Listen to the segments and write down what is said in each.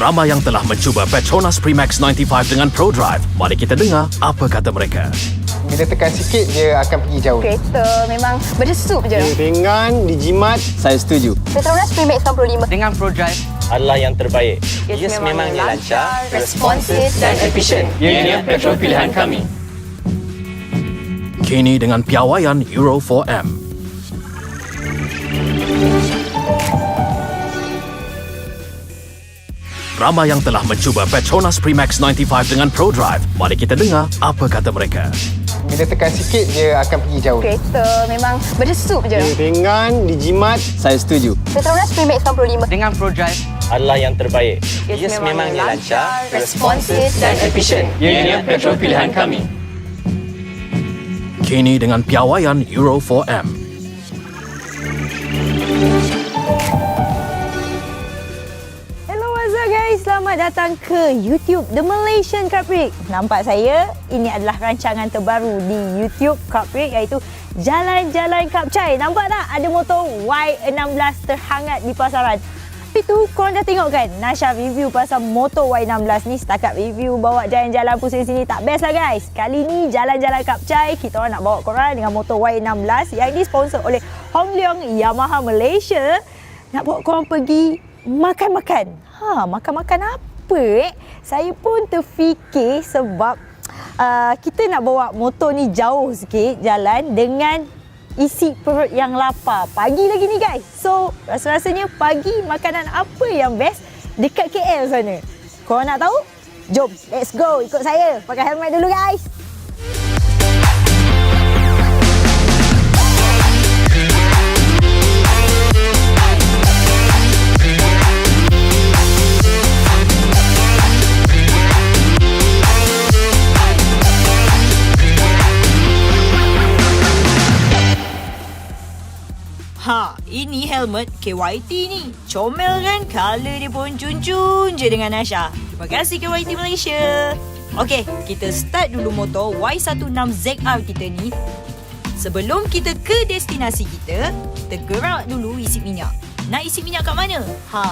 Ramai yang telah mencuba Petronas Premix 95 dengan Pro Drive. Mari kita dengar apa kata mereka. Bila tekan sikit, dia akan pergi jauh. Kereta memang berdesup je. Dia ringan, dijimat. Saya setuju. Petronas Premix 95 Dengan Pro Drive adalah yang terbaik. Ia memangnya lancar, responsif dan efisien. Ianya petrol pilihan kami. Kini dengan piawaian Euro 4M. Ramai yang telah mencuba Petronas Premix 95 dengan Pro Drive. Mari kita dengar apa kata mereka. Bila tekan sikit, dia akan pergi jauh. Kereta memang berdesup je. Dia ringan, dijimat. Saya setuju. Petronas Premix 95 Dengan Pro Drive Adalah yang terbaik. ia memangnya lancar, responsif dan efisien. Ianya petrol pilihan kami. Kini dengan piawaian Euro 4M. Selamat datang ke YouTube The Malaysian Cub Prix. Nampak saya, ini adalah rancangan terbaru di YouTube Cub Prix, iaitu Jalan-Jalan Cub Chai. Nampak tak? Ada motor Y16 terhangat di pasaran. Tapi tu, korang dah tengok kan? Nasha review pasal motor Y16 ni. Setakat review bawa jalan-jalan pusing sini tak best lah guys. Kali ni Jalan-Jalan Cub Chai, kita orang nak bawa korang dengan motor Y16 yang disponsor oleh Hong Leong Yamaha Malaysia. Nak bawa korang pergi makan-makan. Makan-makan apa Saya pun terfikir sebab kita nak bawa motor ni jauh sikit jalan dengan isi perut yang lapar. Pagi lagi ni guys. So, rasa-rasanya pagi makanan apa yang best dekat KL sana? Korang nak tahu? Jom, let's go. Ikut saya. Pakai helmet dulu guys. Ini helmet KYT ni. Comel kan? Color dia pun cun-cun je dengan Nasha. Terima kasih KYT Malaysia. Okey, kita start dulu motor Y16ZR kita ni. Sebelum kita ke destinasi kita, kita gerak dulu isi minyak. Nak isi minyak kat mana?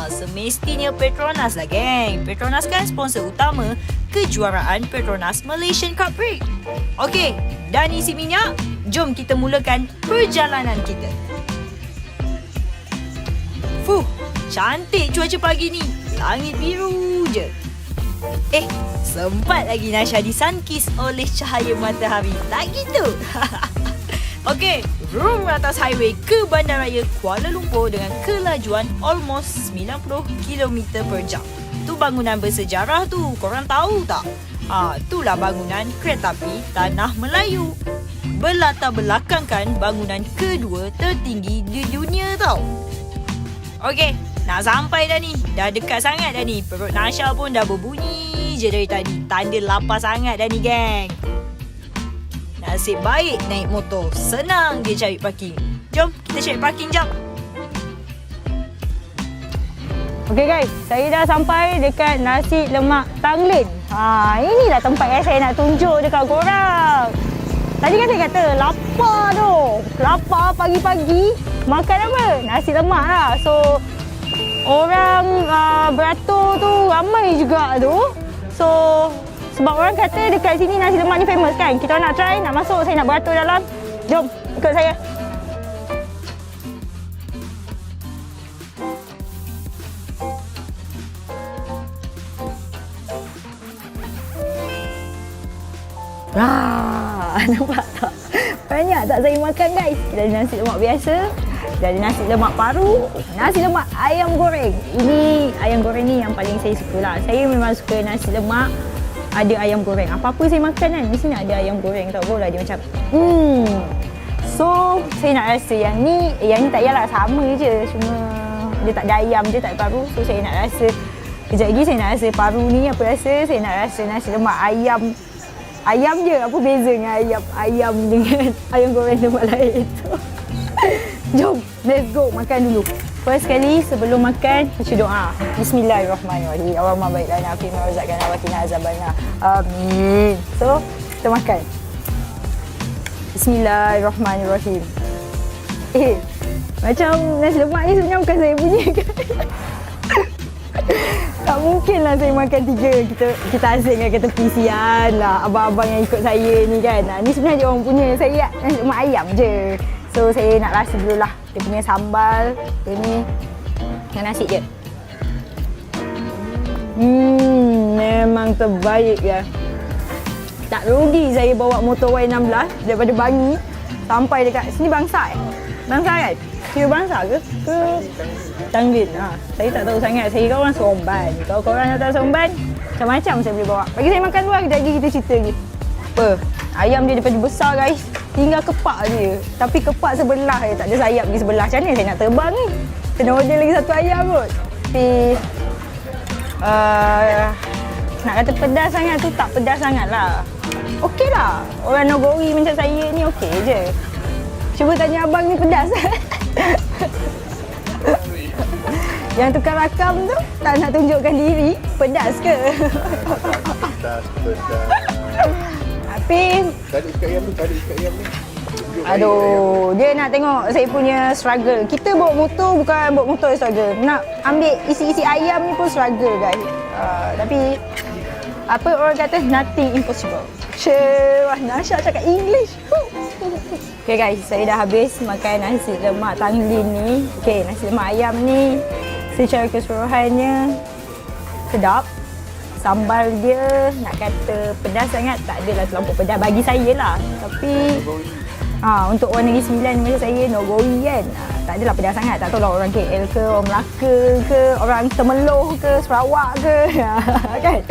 Semestinya Petronas lah geng. Petronas kan sponsor utama Kejuaraan Petronas Malaysian Cub Prix. Okey, dan isi minyak, jom kita mulakan perjalanan kita. Cantik cuaca pagi ni. Langit biru je. Sempat lagi Nasha disunkiss oleh cahaya matahari. Tak gitu. Okey, room atas highway ke Bandaraya Kuala Lumpur dengan kelajuan almost 90 km per jam. Tu bangunan bersejarah tu, korang tahu tak? Itulah bangunan kereta api Tanah Melayu. Berlatar belakangkan bangunan kedua tertinggi di dunia tau. Okey, nak sampai dah ni. Dah dekat sangat dah ni. Perut Nasha pun dah berbunyi je dari tadi. Tanda lapar sangat dah ni geng. Nasib baik naik motor. Senang dia cari parking. Jom kita cari parking jap. Okey guys, saya dah sampai dekat nasi lemak Tanglin. Inilah tempat yang saya nak tunjuk dekat korang. Tadi kan saya kata lapar tu. Lapar pagi-pagi. Makan apa? Nasi lemak lah. So, orang beratur tu ramai juga tu. So, sebab orang kata dekat sini nasi lemak ni famous kan. Kita nak try, nak masuk, saya nak beratur dalam. Jom, ikut saya. Nampak tak? Banyak tak saya makan guys? Kita ada nasi lemak biasa, kita ada nasi lemak paru, nasi lemak ayam goreng. Ini ayam goreng ni yang paling saya suka lah. Saya memang suka nasi lemak ada ayam goreng. Apa-apa saya makan kan, mesti nak ada ayam goreng. Tak boleh dia macam So, saya nak rasa yang ni tak yalah sama je. Cuma dia tak ada ayam je, tak ada paru. So, saya nak rasa, kejap lagi saya nak rasa paru ni apa rasa. Saya nak rasa nasi lemak ayam. Ayam je, apa beza dengan ayam? Ayam dengan ayam goreng tempat lain tu. Jom, let's go makan dulu. First kali sebelum makan, baca doa. Bismillahirrahmanirrahim. Allahumma baik lana fi ma razaqtana wa qina azabannar. Amin. So, kita makan. Bismillahirrahmanirrahim. Macam nasi lemak ni sebenarnya bukan saya punya kan? Tak mungkin lah lah saya makan 3. Kita asingkan ke tepi, sian lah abang-abang yang ikut saya ni kan. Ni sebenarnya orang punya, saya nasi lemak ayam je. So saya nak rasa dulu lah dia punya sambal. Dia ni dengan nasi je. Memang terbaik ya. Tak rugi saya bawa motor Y16 daripada Bangi sampai dekat sini. Bangsa Bangsa kan? Kira Bangsa ke Tanglin? Saya tak tahu sangat. Saya kan orang Seremban. Kalau korang yang tak Seremban, macam-macam saya boleh bawa. Bagi saya makan luar, kejap lagi kita cerita lagi. Apa? Ayam dia daripada besar guys. Tinggal kepak je. Tapi kepak sebelah je. Tak ada sayap di sebelah. Macam mana saya nak terbang ni? Kena order lagi satu ayam kot. Tapi nak kata pedas sangat tu tak pedas sangat lah. Okey lah. Orang Nogori macam saya ni okey je. Cuba tanya abang ni pedas. Yang tukar rakam tu tak nak tunjukkan diri. Pedas ke? Pedas. Tapi Cari ikat ayam ni. aduh, dia nak tengok saya punya struggle. Kita bawa motor bukan bawa motor struggle. Nak ambil isi-isi ayam ni pun struggle guys. Tapi apa orang kata, nothing impossible. Wah, Nasha cakap English. Okay guys, saya dah habis makan nasi lemak Tanglin ni. Okay, nasi lemak ayam ni secara keseluruhannya sedap. Sambal dia nak kata pedas sangat, tak adalah terlampau pedas bagi saya lah. Tapi untuk orang Negeri Sembilan macam saya, Nogori kan, tak adalah pedas sangat. Tak tahu lah orang KL ke, orang Melaka ke, orang Temeloh ke, Sarawak ke. Kan?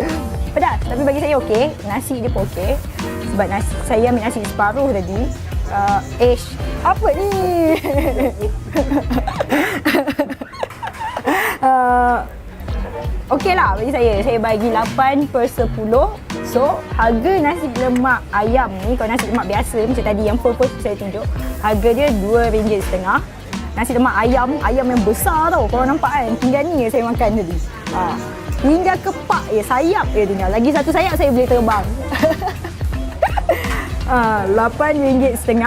Pedas. Tapi bagi saya okey. Nasi dia pun okey. Sebab saya ambil nasi separuh tadi. Apa ni? Okey lah bagi saya. Saya bagi 8/10. So, harga nasi lemak ayam ni, kalau nasi lemak biasa macam tadi yang full saya tunjuk, harga dia RM2.5. Nasi lemak ayam yang besar tau. Korang nampak kan? Tinggal ni saya makan tadi. Tinggal kepak je, sayap je tinggal. Lagi satu sayap saya boleh terbang. RM8.5.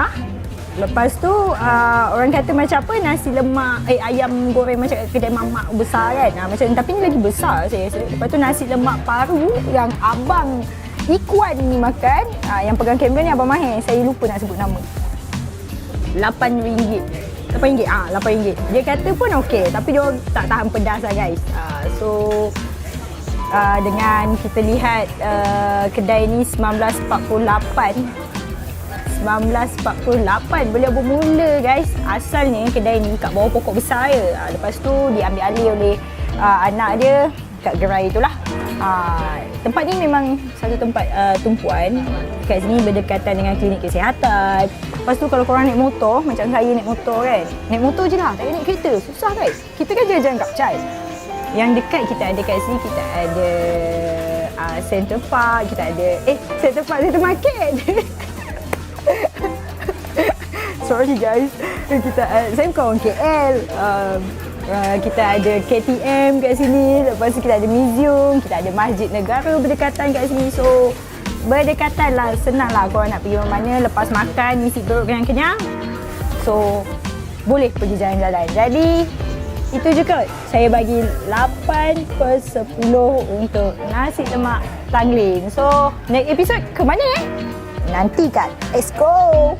Lepas tu orang kata macam apa, nasi lemak ayam goreng macam kedai mamak besar kan, macam tapi ni lagi besar saya rasa. Lepas tu nasi lemak paru yang abang Ikwan ni makan, yang pegang kamera ni abang Mahir, saya lupa nak sebut nama. RM8. RM8. Dia kata pun okey, tapi dia tak tahan pedas lah guys. So dengan kita lihat kedai ni 1948 beliau bermula guys. Asalnya kedai ni kat bawah pokok besar je. Lepas tu diambil alih oleh anak dia kat gerai itulah. Tempat ni memang satu tempat tumpuan. Kat sini berdekatan dengan klinik kesihatan. Lepas tu kalau korang naik motor, macam saya naik motor kan, naik motor je lah, tak payah naik kereta. Susah guys. Kita kan jalan Cub Prix. Yang dekat kita ada kat sini, kita ada Center Park, kita ada Center Park, Center Market. Sorry guys, saya bukan orang KL. Kita ada KTM kat sini, lepas tu kita ada museum, kita ada Masjid Negara berdekatan kat sini. So berdekatan lah, senang lah korang nak pergi mana-mana lepas makan, isi perut kenyang-kenyang. So boleh pergi jalan-jalan. Jadi itu je kot, saya bagi 8/10 untuk nasi lemak Tanglin. So next episode ke mana nantikan. Let's go.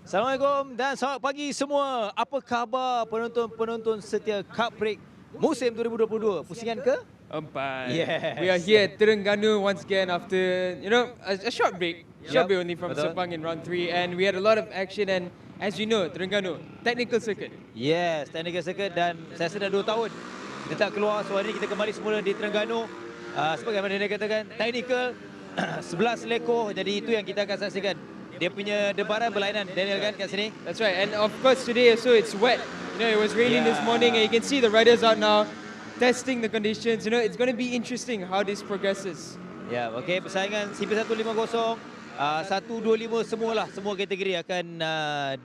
Assalamualaikum dan selamat pagi semua. Apa khabar penonton-penonton setia Cub Prix musim 2022? Pusingan ke? 4. Yes. We are here at Terengganu once again after, a short break. Short break only from Betul. Sepang in round 3, and we had a lot of action, and as you know, Terengganu, technical circuit. Yes, technical circuit, dan saya rasa dah 2 tahun kita tak keluar. So hari ini kita kembali semula di Terengganu. Seperti mana dia katakan, technical 11 lekor. Jadi itu yang kita akan saksikan. Dia punya debaran berlainan, Daniel, kan kat sini. That's right, and of course today also it's wet. It was raining this morning, and you can see the riders out now testing the conditions. It's going to be interesting how this progresses. Ya, okey, persaingan CP150, 125 semualah, semua kategori akan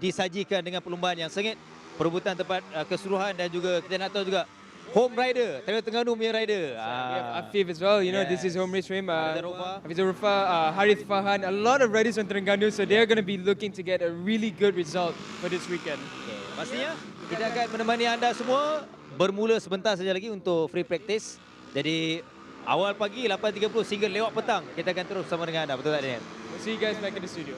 disajikan dengan perlumbaan yang sengit, perebutan tempat keseluruhan, dan juga kita nak tahu juga home rider, Terengganu punya rider. We have Afif as well, this is home race for him. Hafizur Rufa, Harith Fahan, a lot of riders from Terengganu, so they're going to be looking to get a really good result for this weekend. Okay. Pastinya kita akan menemani anda semua bermula sebentar saja lagi untuk free practice. Jadi awal pagi 8.30 sehingga lewat petang kita akan terus bersama dengan anda. Betul tak, Daniel? We'll see you guys back in the studio.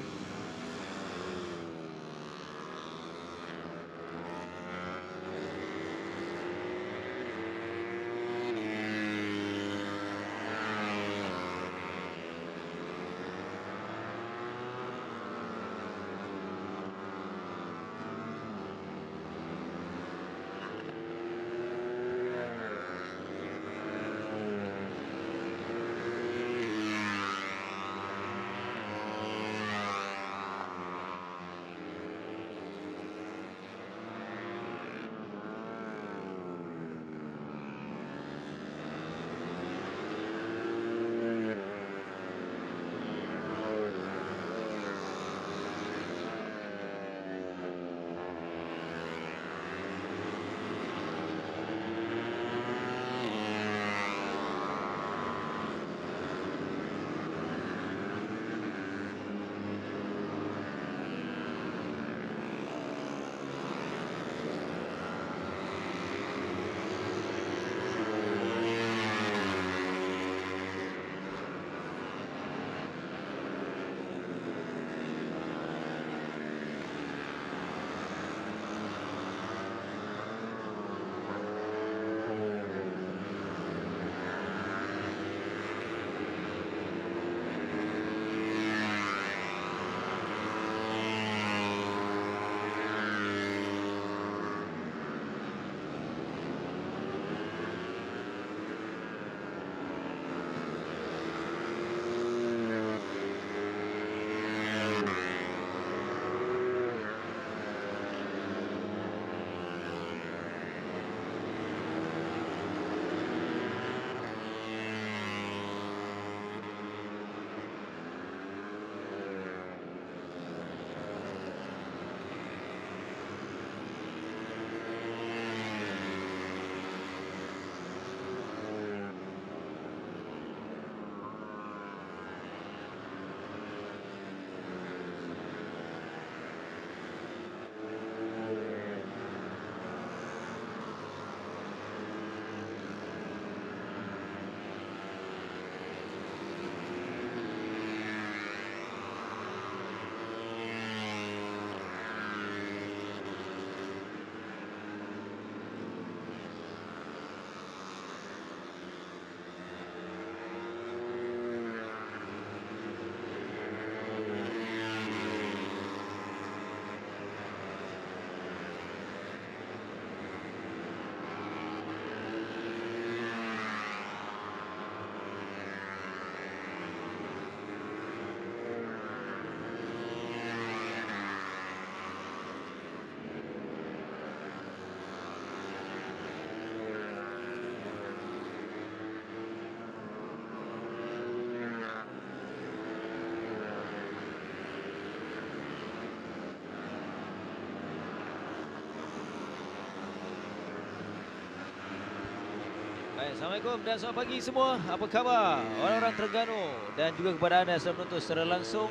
Baik, Assalamualaikum dan selamat pagi semua. Apa khabar orang-orang Terengganu dan juga kepada anda yang sedang menonton secara langsung.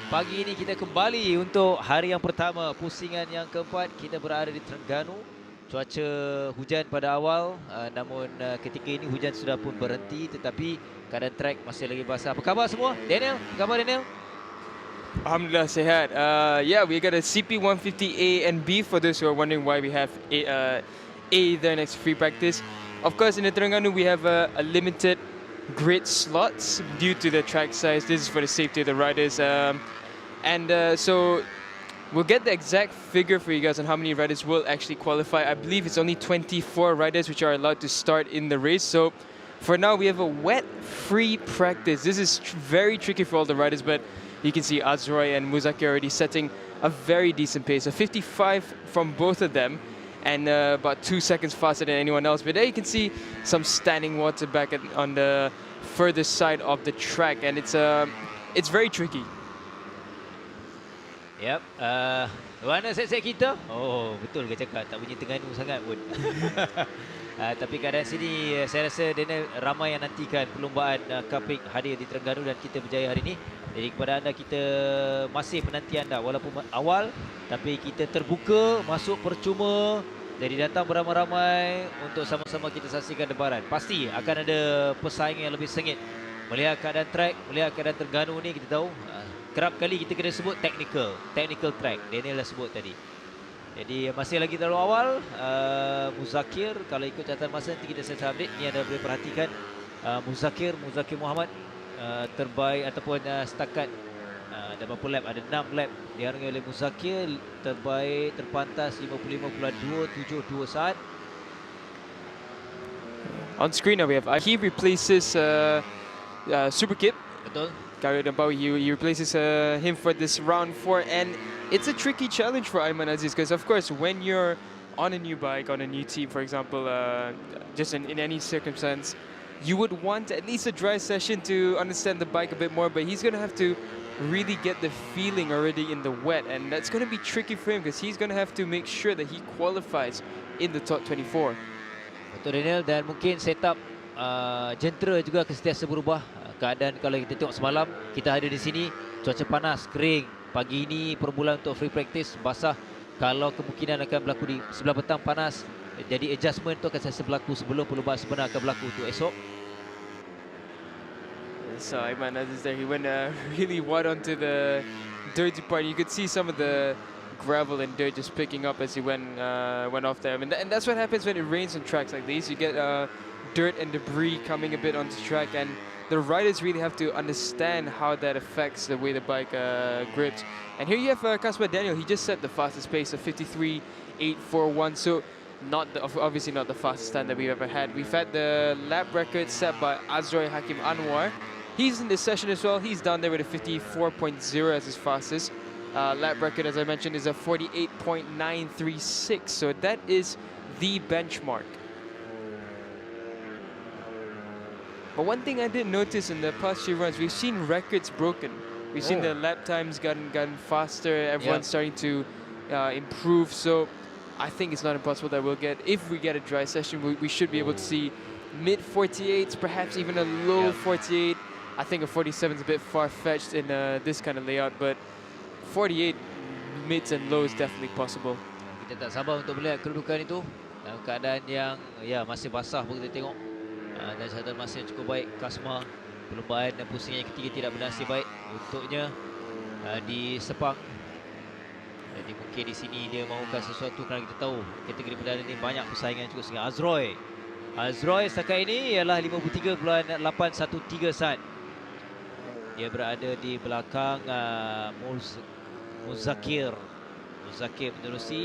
Pagi ini kita kembali untuk hari yang pertama pusingan yang keempat. Kita berada di Terengganu. Cuaca hujan pada awal, namun ketika ini hujan sudah pun berhenti, tetapi keadaan trek masih lagi basah. Apa khabar semua? Daniel, apa khabar Daniel? Alhamdulillah, sehat. Yeah, we got a CP150A and B for those who are wondering why we have A there next to free practice. Of course, in the Terengganu, we have a limited grid slots due to the track size. This is for the safety of the riders. So we'll get the exact figure for you guys on how many riders will actually qualify. I believe it's only 24 riders which are allowed to start in the race. So for now, we have a wet free practice. This is very tricky for all the riders, but you can see Azroy and Muzakir already setting a very decent pace. So 55 from both of them, and about 2 seconds faster than anyone else. But there you can see some standing water back on the further side of the track, and it's very tricky. Yep. Mana set-set kita? Oh, betul ke cakap? Tak bunyi Terengganu sangat pun. Tapi keadaan sini saya rasa Daniel ramai yang nantikan perlombaan Cub Prix hadir di Terengganu dan kita berjaya hari ini. Jadi kepada anda, kita masih menanti anda walaupun awal, tapi kita terbuka, masuk percuma. Jadi datang beramai-ramai untuk sama-sama kita saksikan debaran. Pasti akan ada persaingan yang lebih sengit. Melihat keadaan track, melihat keadaan Terengganu ni, kita tahu kerap kali kita kena sebut technical track. Daniel dah sebut tadi. Jadi masih lagi terlalu awal. Muzakir, kalau ikut catatan masa nanti kita set update. Ini anda boleh perhatikan Muzakir Muhammad terbaik ataupun setakat ada berapa lap? Ada 6 lap diharungi oleh Muzakir. Terbaik terpantas 55.272 saat. On screen now we have he replaces Super Kip. Betul. He replaces him for this round 4, and it's a tricky challenge for Aiman Aziz because, of course, when you're on a new bike, on a new team, for example, just in any circumstance, you would want at least a dry session to understand the bike a bit more, but he's going to have to really get the feeling already in the wet, and that's going to be tricky for him because he's going to have to make sure that he qualifies in the top 24. Betul, Daniel, dan mungkin setup jentera juga akan sentiasa berubah. Keadaan kalau kita tengok semalam, kita ada di sini, cuaca panas, kering. Pagi ini permulaan untuk free practice, basah. Kalau kemungkinan akan berlaku di sebelah petang panas, jadi adjustment itu akan sentiasa berlaku sebelum perlombaan sebenar akan berlaku untuk esok. So Aiman Aziz there, he went really wide onto the dirty part. You could see some of the gravel and dirt just picking up as he went off there. And that's what happens when it rains on tracks like these. You get dirt and debris coming a bit onto track, and the riders really have to understand how that affects the way the bike grips. And here you have Kasper Daniel. He just set the fastest pace of 53.841. So obviously not the fastest time that we've ever had. We've had the lap record set by Azroy Hakim Anwar. He's in this session as well. He's down there with a 54.0 as his fastest. Lap record, as I mentioned, is a 48.936. So that is the benchmark. But one thing I did notice in the past few runs, we've seen records broken. We've seen the lap times gotten faster. Everyone's starting to improve. So I think it's not impossible that if we get a dry session, we should be able to see mid 48s, perhaps even a low 48. I think a 47 is a bit far-fetched in this kind of layout, but 48 mids and lows definitely possible. Kita tak sabar untuk melihat kedudukan itu dalam keadaan yang masih basah pun kita tengok. Dan catatan masa yang cukup baik. Kasma, perlombaan dan pusingan yang ketiga tidak bernasib baik untuknya di Sepang. Jadi mungkin di sini dia mahukan sesuatu kerana kita tahu kategori perdana ini banyak persaingan cukup sehingga Azroy setakat ini ialah 53.813 saat. Dia berada di belakang Muzakir menerusi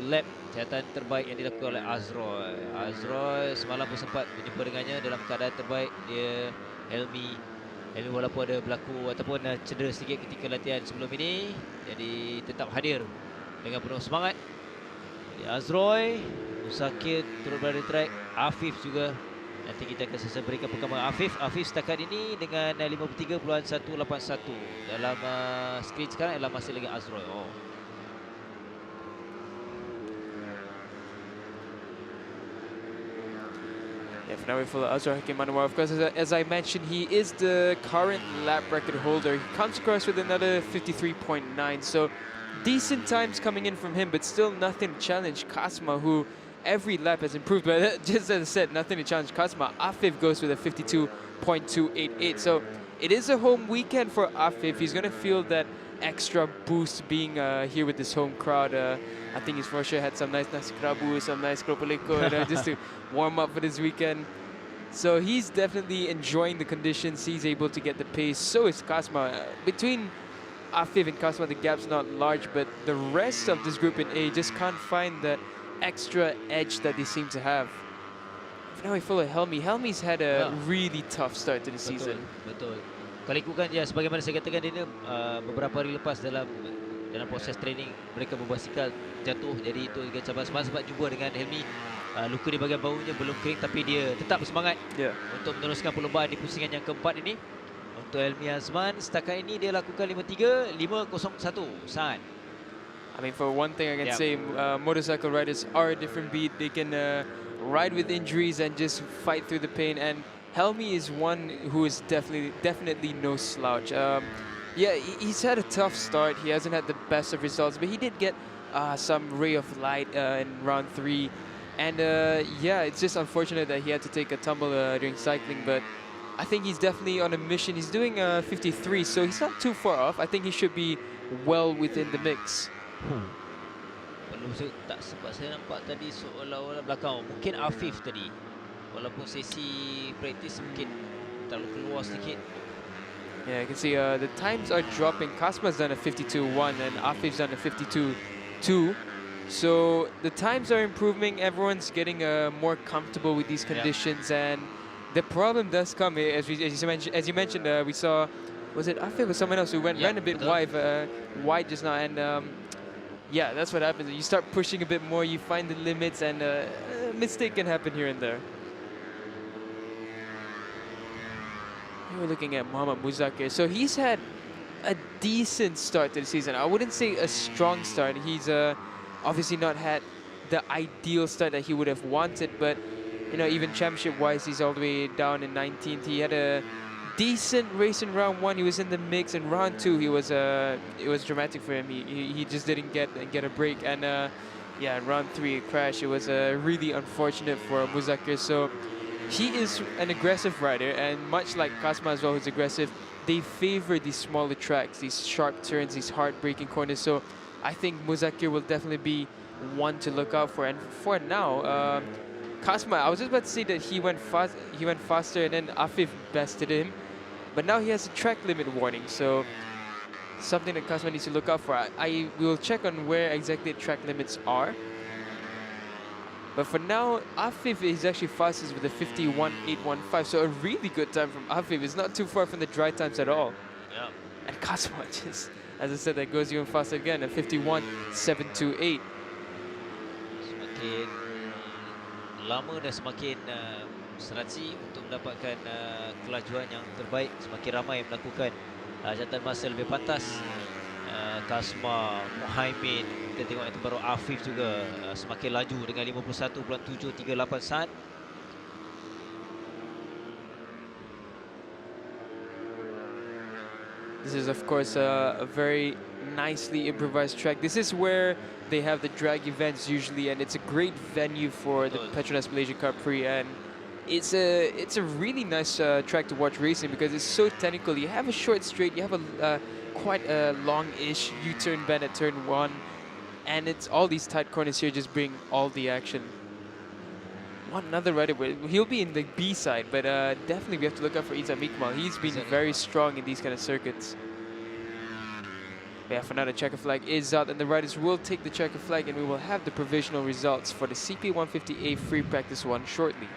lap catatan terbaik yang dilakukan oleh Azroy semalam pun sempat berjumpa dengannya dalam keadaan terbaik. Dia Helmi walaupun ada berlaku ataupun cedera sedikit ketika latihan sebelum ini, jadi tetap hadir dengan penuh semangat. Jadi Azroy, Muzakir turut berada di track, Afif juga. Nanti kita akan sesa berikan perkembangan Afif setakat ini dengan 53.181. Dalam skrin sekarang ialah masih lagi Azroy. For now we follow Azroy Hakim Anwar. Of course, as I mentioned, he is the current lap record holder. He comes across with another 53.9. So decent times coming in from him, but still nothing to challenge Kasma, who every lap has improved. But just as I said, nothing to challenge Kasma. Afif goes with a 52.288. So it is a home weekend for Afif. He's going to feel that extra boost being here with this home crowd. I think he's for sure had some nice nasi kerabu, some nice keropok just to warm up for this weekend. So he's definitely enjoying the conditions. He's able to get the pace. So is Kasma. Between Afif and Kasma, the gap's not large, but the rest of this group in A just can't find that extra edge that they seem to have. Now we follow Helmi. Helmi's had a really tough start to the season. Betul. Kalau ikutkan ya, sebagaimana saya katakan dia beberapa hari lepas dalam proses training mereka berbasikal jatuh, jadi itu juga cabaran. Sebab jumpa dengan Helmi, luka di bahagian bahunya belum kering tapi dia tetap bersemangat untuk meneruskan perlombaan di pusingan yang keempat ini. Untuk Helmi Azman setakat ini dia lakukan 53 501 San. I mean, for one thing I can say, motorcycle riders are a different beat. They can ride with injuries and just fight through the pain, and Helmi is one who is definitely no slouch. Yeah, he's had a tough start. He hasn't had the best of results, but he did get some ray of light in round 3. And yeah, it's just unfortunate that he had to take a tumble during cycling, but I think he's definitely on a mission. He's doing 53, so he's not too far off. I think he should be well within the mix. Tak sempat saya nampak tadi seolah-olah belakang. Mungkin Afif tadi. Walaupun sesi praktis mungkin terlalu keluar sedikit. Yeah, you can see the times are dropping. Kasma's done a 52.1 and Afif's done a 52.2. So the times are improving. Everyone's getting more comfortable with these conditions, and the problem does come as you mentioned. We saw, was it Afif or someone else who ran a bit wide just now, and yeah, that's what happens. You start pushing a bit more, you find the limits, and a mistake can happen here and there. We're looking at Muhammad Muzakir. So he's had a decent start to the season. I wouldn't say a strong start. He's obviously not had the ideal start that he would have wanted, but you know, even championship-wise, he's all the way down in 19th. He had a decent race in round 1. He was in the mix. In round 2, it was dramatic for him. He just didn't get a break, and yeah, in round 3 a crash. It was really unfortunate for Muzakir. So he is an aggressive rider, and much like Kasma as well, who's aggressive, they favor these smaller tracks, these sharp turns, these hard-braking corners. So I think Muzakir will definitely be one to look out for. And for now, Kasma, I was just about to say that he went faster, and then Afif bested him. But now he has a track limit warning, so something that Kasma needs to look out for. I will check on where exactly the track limits are. But for now, Afif is actually fastest with a 51.815, so a really good time from Afif. It's not too far from the dry times at all. Yeah. And Kasma just, as I said, that goes even faster again, a 51.728. Semakin lama dan semakin strategi untuk mendapatkan kelajuan yang terbaik, semakin ramai yang melakukan catatan masa lebih pantas. Kasma, Muhaimin, kita tengok yang terbaru Afif juga semakin laju dengan 51.738 saat. This is of course a very nicely improvised track. This is where they have the drag events usually, and it's a great venue for the Petronas Malaysian Cub Prix, and it's a really nice track to watch racing because it's so technical. You have a short straight, you have a quite a long-ish U-turn bend at turn 1, and it's all these tight corners here just bring all the action. One another rider, he'll be in the B side, but definitely we have to look out for Izzat Mikmal. He's been very strong in these kind of circuits. Yeah, for now the checker flag is out, and the riders will take the checker flag, and we will have the provisional results for the CP150A free practice 1 shortly.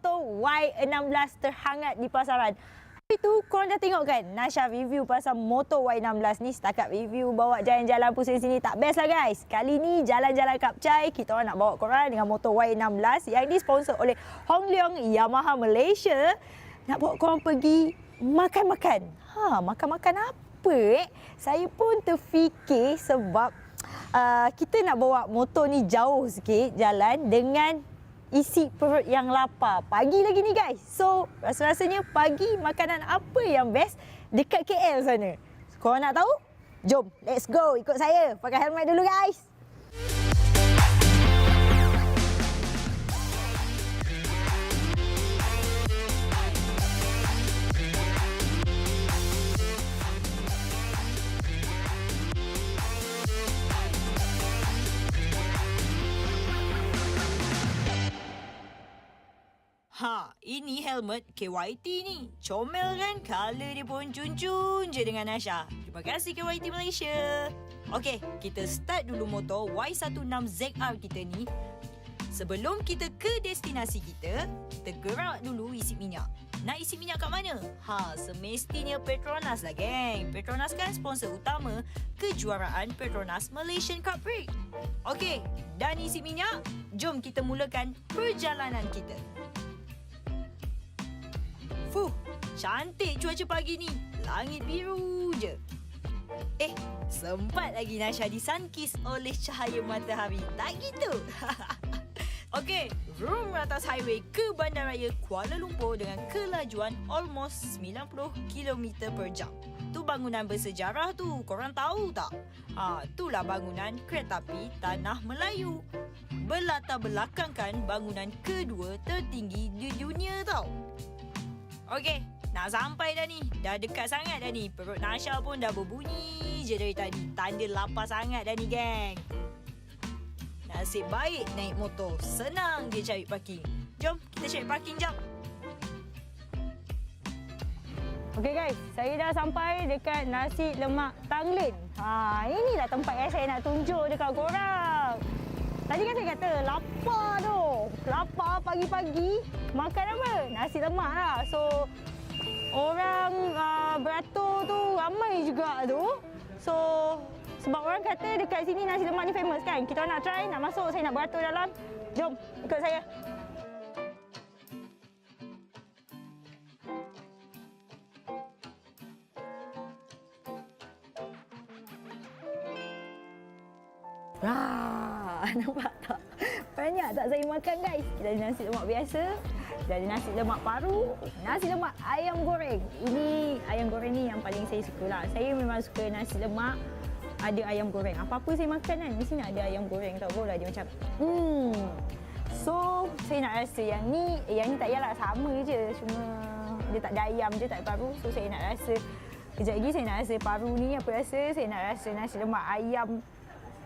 motor Y16 terhangat di pasaran. Itu korang dah tengok kan Nasha review pasal motor Y16 ni. Setakat review bawa jalan-jalan pusing sini tak best lah guys. Kali ni jalan-jalan Cub Chai kita orang nak bawa korang dengan motor Y16 yang disponsor oleh Hong Leong Yamaha Malaysia. Nak bawa korang pergi makan-makan. Makan-makan apa Saya pun terfikir sebab kita nak bawa motor ni jauh sikit jalan dengan isi perut yang lapar. Pagi lagi ni guys. So, rasa-rasanya pagi makanan apa yang best dekat KL sana? Korang nak tahu? Jom, let's go. Ikut saya. Pakai helmet dulu guys. Ini helmet KYT ni. Comel kan? Color dia pun cun-cun je dengan Nasha. Terima kasih KYT Malaysia. Okey, kita start dulu motor Y16ZR kita ni. Sebelum kita ke destinasi kita gerak dulu isi minyak. Nak isi minyak kat mana? Semestinya Petronas lah geng. Petronas kan sponsor utama Kejuaraan Petronas Malaysian Cub Prix. Okey, dah isi minyak, jom kita mulakan perjalanan kita. Cantik cuaca pagi ni. Langit biru je. Sempat lagi Nasha disunkiss oleh cahaya matahari. Tak gitu? Okey, vroom atas highway ke Bandaraya Kuala Lumpur dengan kelajuan almost 90 km per jam. Tu bangunan bersejarah tu, korang tahu tak? Itulah bangunan kereta api Tanah Melayu. Berlatar belakangkan bangunan kedua tertinggi di dunia tau. Okey, nak sampai dah ni. Dah dekat sangat dah ni. Perut Nasha pun dah berbunyi je dari tadi. Tanda lapar sangat dah ni geng. Nasib baik naik motor. Senang dia cari parking. Jom kita cari parking jap. Okey guys, saya dah sampai dekat nasi lemak Tanglin. Inilah tempat yang saya nak tunjuk dekat korang. Tadi kan saya kata lapar tu. Lapar pagi-pagi. Makan apa? Nasi lemak lah. So, orang beratur tu ramai juga tu. So, sebab orang kata dekat sini nasi lemak ni famous kan. Kita nak try, nak masuk, saya nak beratur dalam. Jom, ikut saya. Nampak tak? Banyak tak saya makan guys? Kita ada nasi lemak biasa, kita ada nasi lemak paru, nasi lemak ayam goreng. Ini ayam goreng ni yang paling saya suka lah. Saya memang suka nasi lemak ada ayam goreng. Apa-apa saya makan kan, mesti nak ada ayam goreng. Tak boleh dia macam So, saya nak rasa yang ni tak yalah sama je. Cuma dia tak ada ayam je, tak ada paru. So, saya nak rasa, kejap lagi saya nak rasa paru ni apa rasa. Saya nak rasa nasi lemak ayam.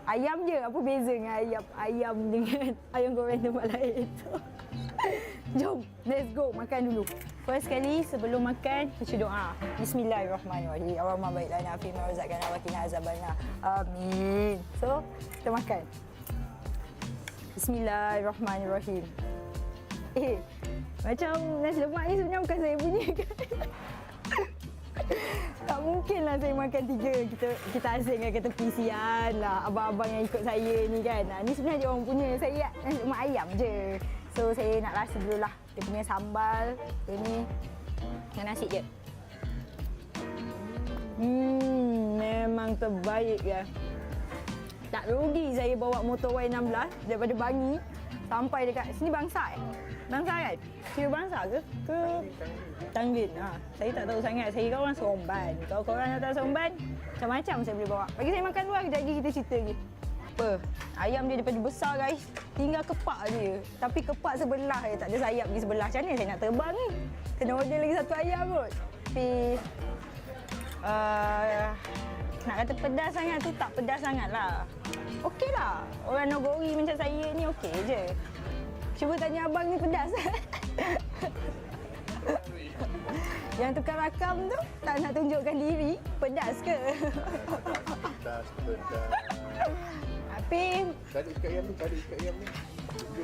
Ayam je, apa beza dengan ayam dengan ayam goreng tempat lain. Jom, let's go makan dulu. First kali sebelum makan, baca doa. Bismillahirrahmanirrahim. Allahumma baik lana fi ma razaqtana wa qina azabannar. Amin. So, kita makan. Bismillahirrahmanirrahim. Macam nasi lemak ni sebenarnya bukan saya punya kan? Tak mungkin lah saya makan 3. Kita asingkan ke tepi sian lah. Abang-abang yang ikut saya ni kan. Ni sebenarnya dia orang punya. Saya nasi lemak ayam je. So saya nak rasa dulu lah. Dia punya sambal. Ini dengan nasi je. Memang terbaik ya. Tak rugi saya bawa motor Y16 daripada Bangi sampai dekat sini Bangsa Bangsa kan? Kira Bangsa ke Tanglin? Saya tak tahu sangat. Saya kan orang Seremban. Kalau korang datang Seremban, macam-macam saya boleh bawa. Bagi saya makan dulu lah, kejap lagi kita cerita lagi. Apa? Ayam dia daripada besar guys. Tinggal kepak dia. Tapi kepak sebelah je, tak ada sayap di sebelah. Macam mana saya nak terbang ni? Kena order lagi 1 ayam kot. Tapi nak kata pedas sangat tu tak pedas sangat lah. Okey lah. Orang Nogori macam saya ni okey je. Cuba tanya abang ni pedas. Yang tukar rakam tu tak nak tunjukkan diri. Pedas ke? Pedas. Tapi Cari ikat ayam ni, cari ikat ayam ni.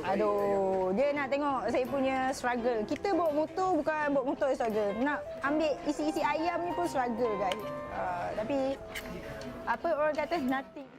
Aduh, dia nak tengok saya punya struggle. Kita bawa motor bukan bawa motor struggle. Nak ambil isi-isi ayam ni pun struggle guys. Tapi apa orang kata nothing.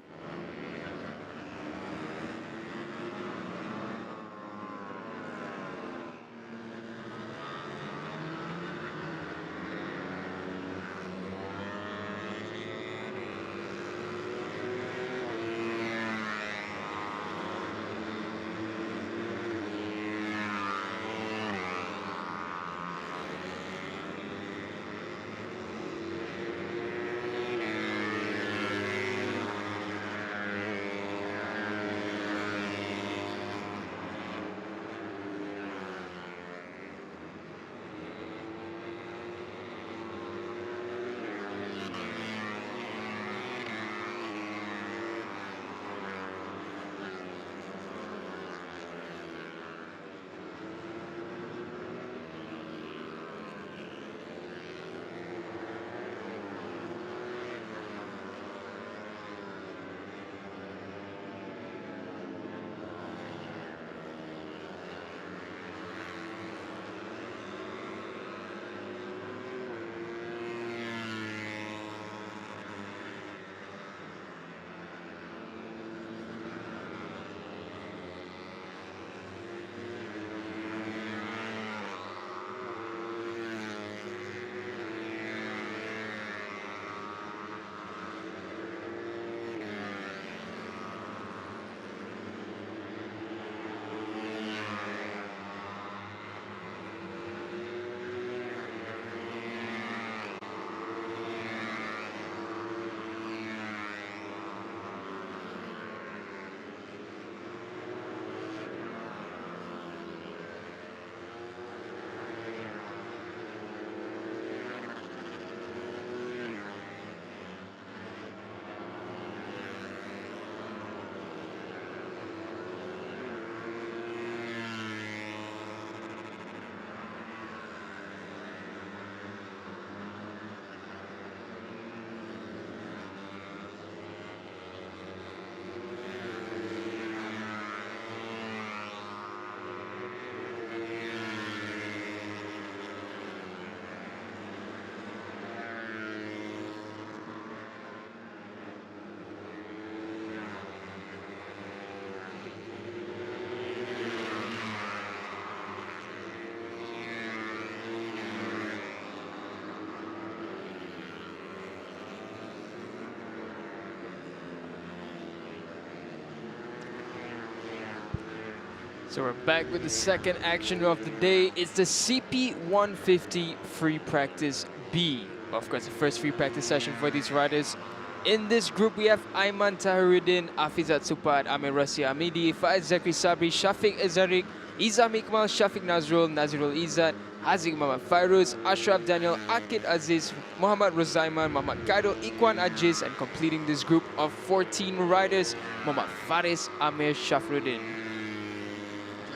So we're back with the second action of the day. It's the CP150 Free Practice B. Of course, the first free practice session for these riders. In this group, we have Aiman Tahiruddin, Afizat Supad, Amir Rasi Amidi, Faiz Zakri Sabri, Shafiq Azarik, Izam Iqmal, Shafiq Nazrul Izzat, Aziz Muhammad Fairuz, Ashraf Daniel, Akid Aziz, Muhammad Rozaiman, Muhammad Kaido, Ikhwan Ajiz, and completing this group of 14 riders, Muhammad Faris Amir Shafruddin.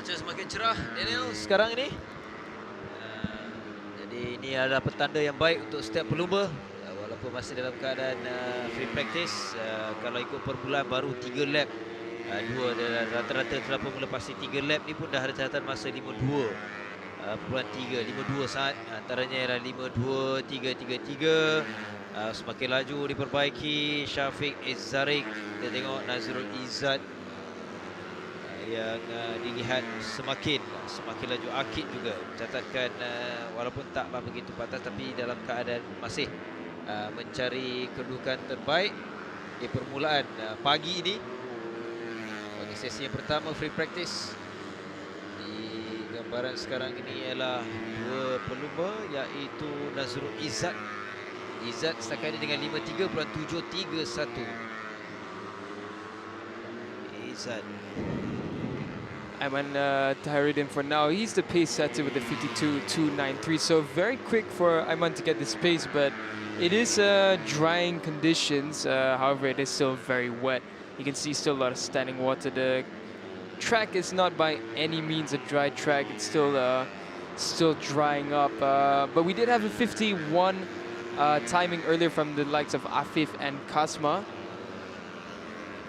Cuaca semakin cerah, Daniel, sekarang ini. Jadi ini adalah petanda yang baik untuk setiap pelumba. Walaupun masih dalam keadaan free practice, kalau ikut permulaan baru 3 lap. Rata-rata telah pun melepasi 3 lap ni pun dah ada catatan masa 52.3, 52 saat. Antaranya ialah 52.333. Semakin laju diperbaiki Syafiq Izzarik. Kita tengok Nazrul Izzat yang dilihat semakin laju. Akid juga catatkan walaupun taklah begitu patas, tapi dalam keadaan masih mencari kedudukan terbaik di permulaan pagi ini. Pada sesi yang pertama free practice, di gambaran sekarang ini ialah dua pelumba, iaitu Nazrul Izzat setakat ini dengan 53.731. Izzat Aiman Tahiruddin for now, he's the pace setter with the 52.293, so very quick for Aiman to get this pace, but it is drying conditions. However, it is still very wet. You can see still a lot of standing water. The track is not by any means a dry track. It's still drying up, but we did have a 51 timing earlier from the likes of Afif and Kasma.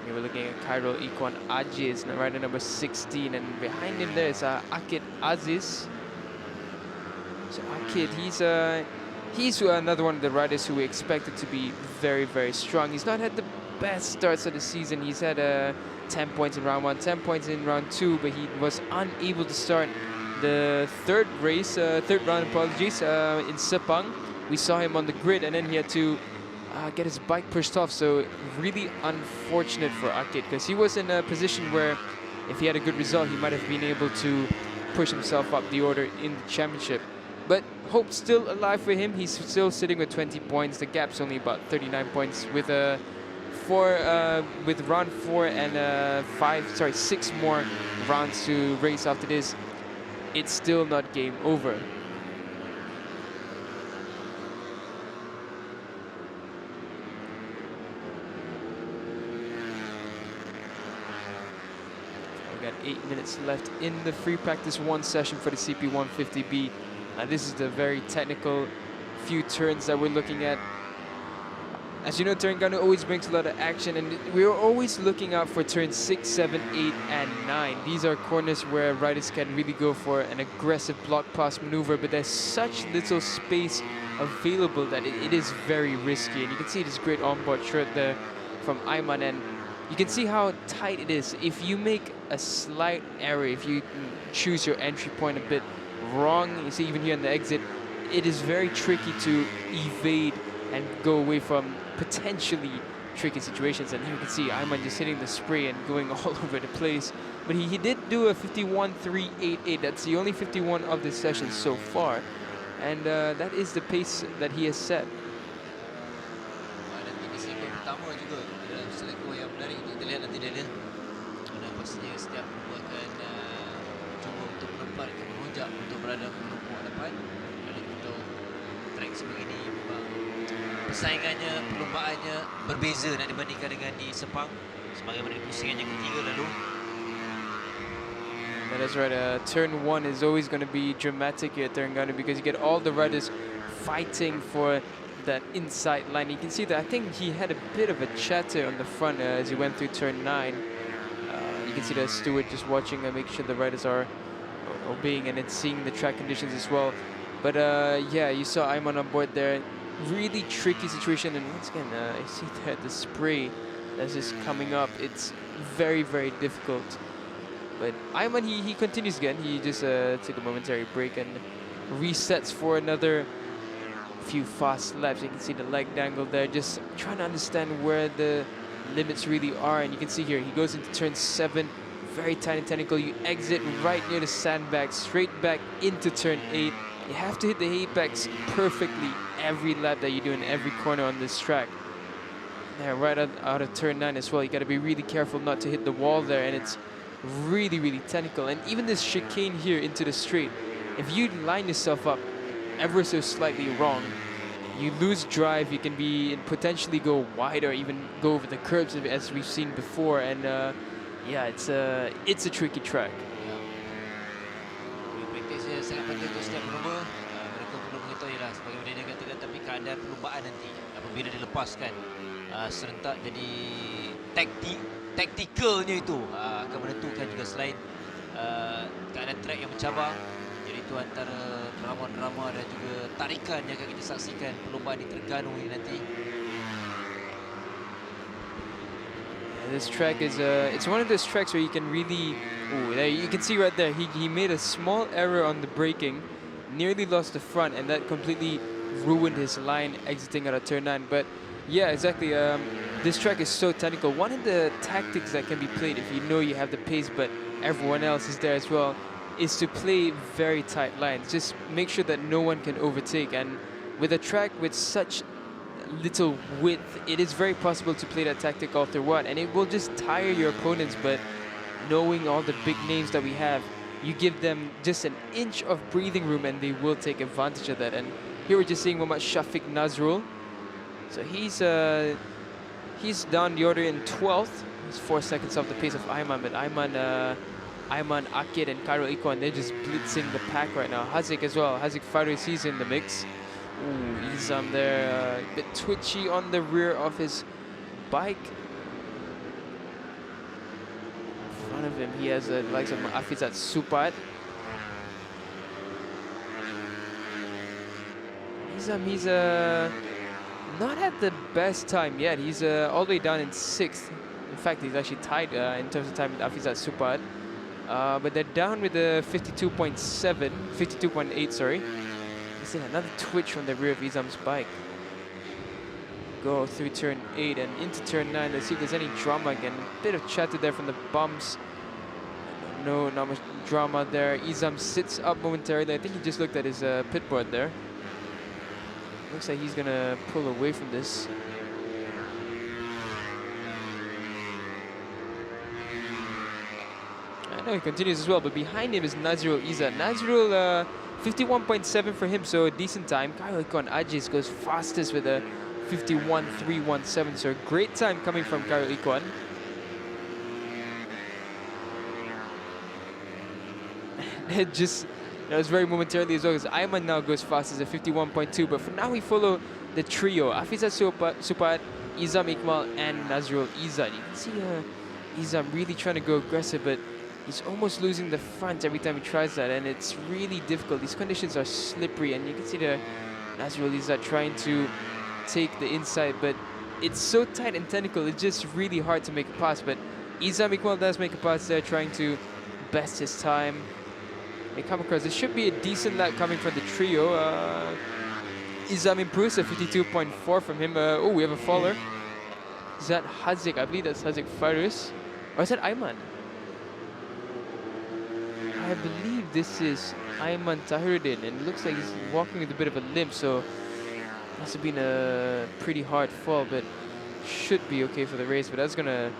We were looking at Khairul Ikhwan Ajiz, rider number 16, and behind him there is Akid Aziz. So Akid, he's another one of the riders who we expected to be very, very strong. He's not had the best starts of the season. He's had 10 points in round 1, 10 points in round 2, but he was unable to start the third round, in Sepang. We saw him on the grid, and then he had to get his bike pushed off. So really unfortunate for Akid, because he was in a position where if he had a good result, he might have been able to push himself up the order in the championship. But hope still alive for him. He's still sitting with 20 points. The gap's only about 39 points with with round 4 and 6 more rounds to race after this. It's still not game over. We got 8 minutes left in the free practice 1 session for the CP150B. This is the very technical few turns that we're looking at. As you know, Terengganu always brings a lot of action, and we're always looking out for turns 6, 7, 8, and 9. These are corners where riders can really go for an aggressive block pass maneuver, but there's such little space available that it is very risky. And you can see this great onboard shot there from Aiman, and you can see how tight it is. If you make a slight error, if you choose your entry point a bit wrong, you see even here in the exit, it is very tricky to evade and go away from potentially tricky situations. And here you can see Aiman just hitting the spray and going all over the place. But he did do a 51.388. That's the only 51 of this session so far. And that is the pace that he has set. Persaingannya, perlombaannya berbeza nak dibandingkan dengan di Sepang sebagaimana di Pusingan yang ketiga lalu. That is right. Turn 1 is always going to be dramatic here at Terengganu because you get all the riders fighting for that inside line. You can see that I think he had a bit of a chatter on the front as he went through turn 9. You can see the steward just watching and make sure the riders are obeying and then seeing the track conditions as well. But yeah, you saw Aiman on board there. Really tricky situation, and once again, I see that the spray that's just coming up. It's very, very difficult. But Aiman, he continues again. He just took a momentary break and resets for another few fast laps. You can see the leg dangle there, just trying to understand where the limits really are. And you can see here, he goes into turn 7, very tiny technical. You exit right near the sandbag, straight back into turn 8. You have to hit the apex perfectly every lap that you do in every corner on this track. There, right out of turn 9 as well, you got to be really careful not to hit the wall there, and it's really, really technical. And even this chicane here into the straight, if you line yourself up ever so slightly wrong, you lose drive. You can potentially go wide or even go over the curbs as we've seen before. And yeah, it's a tricky track. Sangat penting untuk setiap pelumba. Mereka perlu mengetahui lah sebagaimana dia katakan, tapi keadaan perlumbaan nanti apabila dilepaskan serentak, jadi taktikalnya itu akan menentukan juga selain keadaan track yang mencabar. Jadi itu antara drama-drama dan juga tarikan yang akan kita saksikan perlumbaan di Terengganu ini nanti. This track is it's one of those tracks where you can really, there you can see right there, he made a small error on the braking, nearly lost the front, and that completely ruined his line exiting out of turn 9. But yeah, exactly, this track is so technical. One of the tactics that can be played if you know you have the pace but everyone else is there as well is to play very tight lines. Just make sure that no one can overtake, and with a track with such little width, it is very possible to play that tactic after one, and it will just tire your opponents. But knowing all the big names that we have, you give them just an inch of breathing room and they will take advantage of that. And here we're just seeing Muhammad Shafiq Nazrul. So he's down the order in 12th. He's 4 seconds off the pace of Aiman, but Aiman, Akid and Khairul Ikhwan, they're just blitzing the pack right now. Haziq as well. Haziq Faris, he's in the mix. Ooh, he's there, a bit twitchy on the rear of his bike. of him, he has the likes of Afizat Supat. He's not at the best time yet. He's all the way down in 6th. In fact, he's actually tied in terms of time with Afizat Supat. But they're down with the 52.8, sorry. Let's see, another twitch from the rear of Izam's bike. Go through turn 8 and into turn 9. Let's see if there's any drama again. A bit of chatter there from the bumps. No, not much drama there. Izam sits up momentarily. I think he just looked at his pit board there. Looks like he's gonna pull away from this. I know he continues as well, but behind him is Nazrul Izzat. Nazrul, 51.7 for him, so a decent time. Kyle Ikon Ajis goes fastest with a 51.317, so a great time coming from Kyle Ikon. It just, that was very momentarily as well, because Ayman now goes fastest at 51.2, but for now we follow the trio, Afizat Supat, Izam Iqmal, and Nazrul Izzat. You can see Izam really trying to go aggressive, but he's almost losing the front every time he tries that, and it's really difficult. These conditions are slippery, and you can see the Nazrul Izzat trying to take the inside, but it's so tight and technical, it's just really hard to make a pass. But Izam Iqmal does make a pass there, trying to best his time. They come across. It should be a decent lap coming from the trio. Izam improves a 52.4 from him. Oh, we have a faller. Is that Hazik? I believe that's Hazik Faris. Or is that Ayman? I believe this is Ayman Tahiruddin, and it looks like he's walking with a bit of a limp, so must have been a pretty hard fall, but should be okay for the race. But that's gonna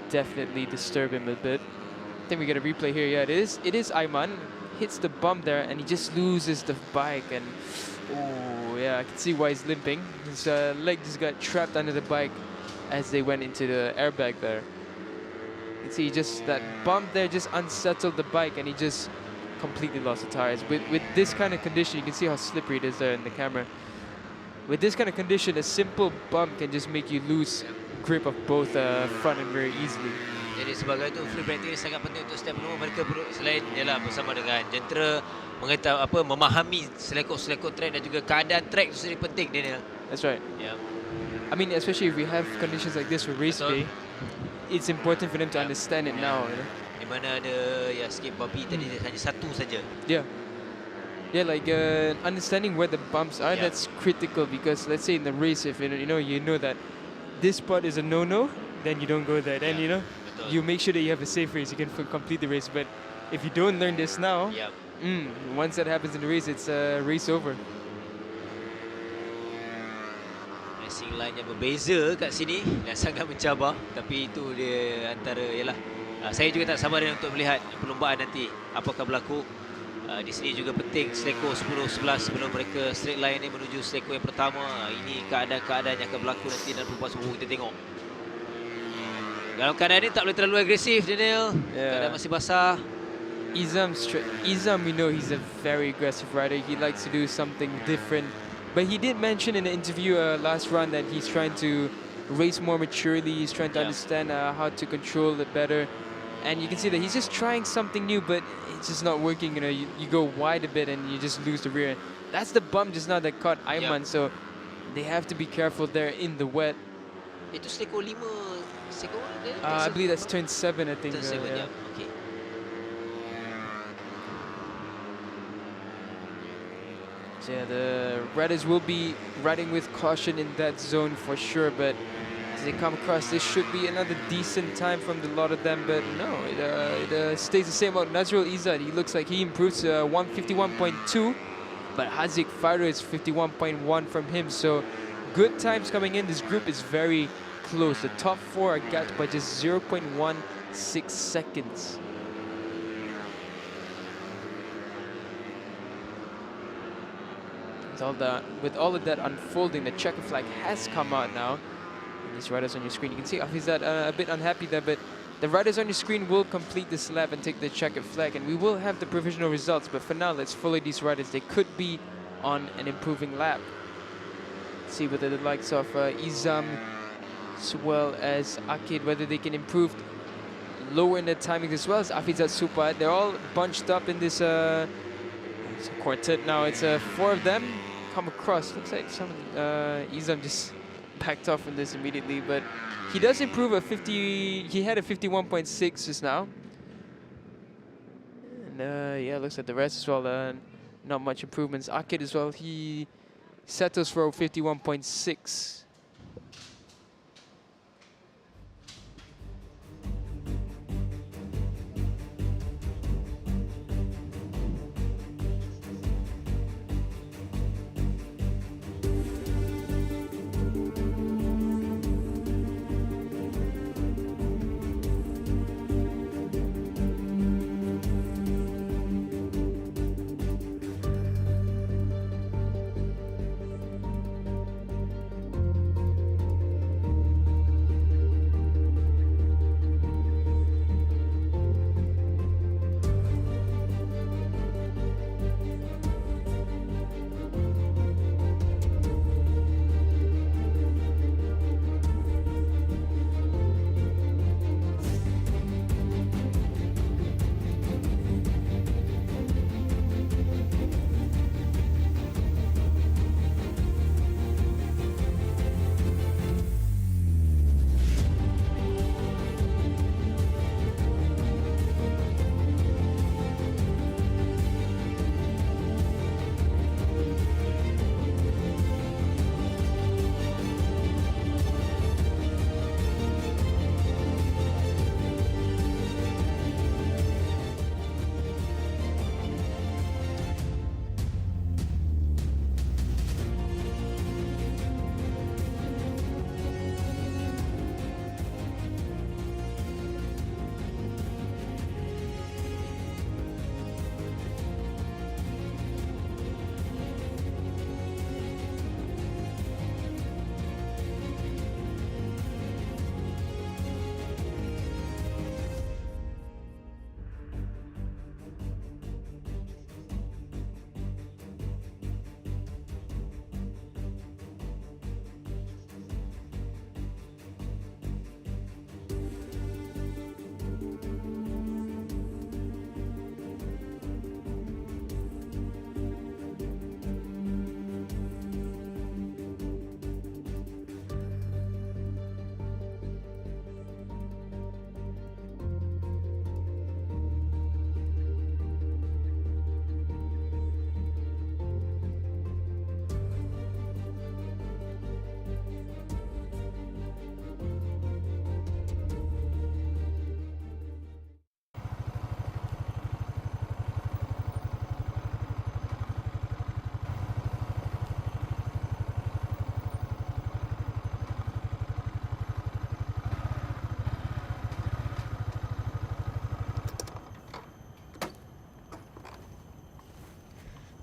definitely disturb him a bit. I think we get a replay here. Yeah, it is Ayman. Hits the bump there, and he just loses the bike, and oh yeah, I can see why he's limping. His leg just got trapped under the bike as they went into the airbag there. You can see just that bump there just unsettled the bike, and he just completely lost the tires. With this kind of condition, you can see how slippery it is there in the camera. With this kind of condition, a simple bump can just make you lose grip of both front and rear easily. Jadi sebagai itu free practice sangat penting untuk setiap penemu. Mereka perlu selain ialah bersama dengan jentera mengetahui memahami selekut-selekut track dan juga keadaan track itu sendiri penting, Daniel. That's right. Yeah. I mean, especially if we have conditions like this for race day, it's important for them to understand it now. You know? Di mana ada skip bumpy tadi hanya satu saja. Yeah. Yeah, like understanding where the bumps are, that's critical, because let's say in the race, if you know that this spot is a no-no, then you don't go there. Then you make sure that you have a safe race. You can complete the race. But if you don't learn this now, once that happens in the race, it's race over. Racing line yang berbeza kat sini dan sangat mencabar, tapi itu dia antara saya juga tak sabar untuk melihat perlombaan nanti apakah berlaku. Di sini juga penting seleko 10-11 sebelum mereka straight line ni menuju seleko yang pertama. Ini keadaan-keadaan yang akan berlaku nanti dalam perlombaan semua kita tengok. Dalam keadaan ini tak boleh terlalu agresif, Daniel. Keadaan masih basah. Izam, we know he's a very aggressive rider. He likes to do something different. But he did mention in the interview last run that he's trying to race more maturely. He's trying to understand how to control it better. And you can see that he's just trying something new, but it's just not working. You know, you go wide a bit and you just lose the rear. That's the bump just now that caught Ayman. So they have to be careful there in the wet. Itu seleko 5. I believe that's turn 7, I think. Turn 7, okay. So yeah, the riders will be riding with caution in that zone for sure, but as they come across, this should be another decent time from the lot of them, but no, it stays the same about Nazrul Izzat. He looks like he improves 151.2, but Hazik Faru is 51.1 from him, so good times coming in. This group is very close. The top 4 are gapped by just 0.16 seconds. With all of that unfolding, the checker flag has come out now. And these riders on your screen, you can see Afizat a bit unhappy there, but the riders on your screen will complete this lap and take the checkered flag, and we will have the provisional results. But for now, let's follow these riders. They could be on an improving lap. Let's see whether the likes of Izam as well as Akid, whether they can improve lower in the timing as well as Afizat Supat. They're all bunched up in this it's a quartet now. It's 4 of them come across. Looks like some Izam just backed off from this immediately, but he does improve a 50. He had a 51.6 just now. And yeah, looks like the rest as well. Not much improvements. Akid as well. He settles for a 51.6.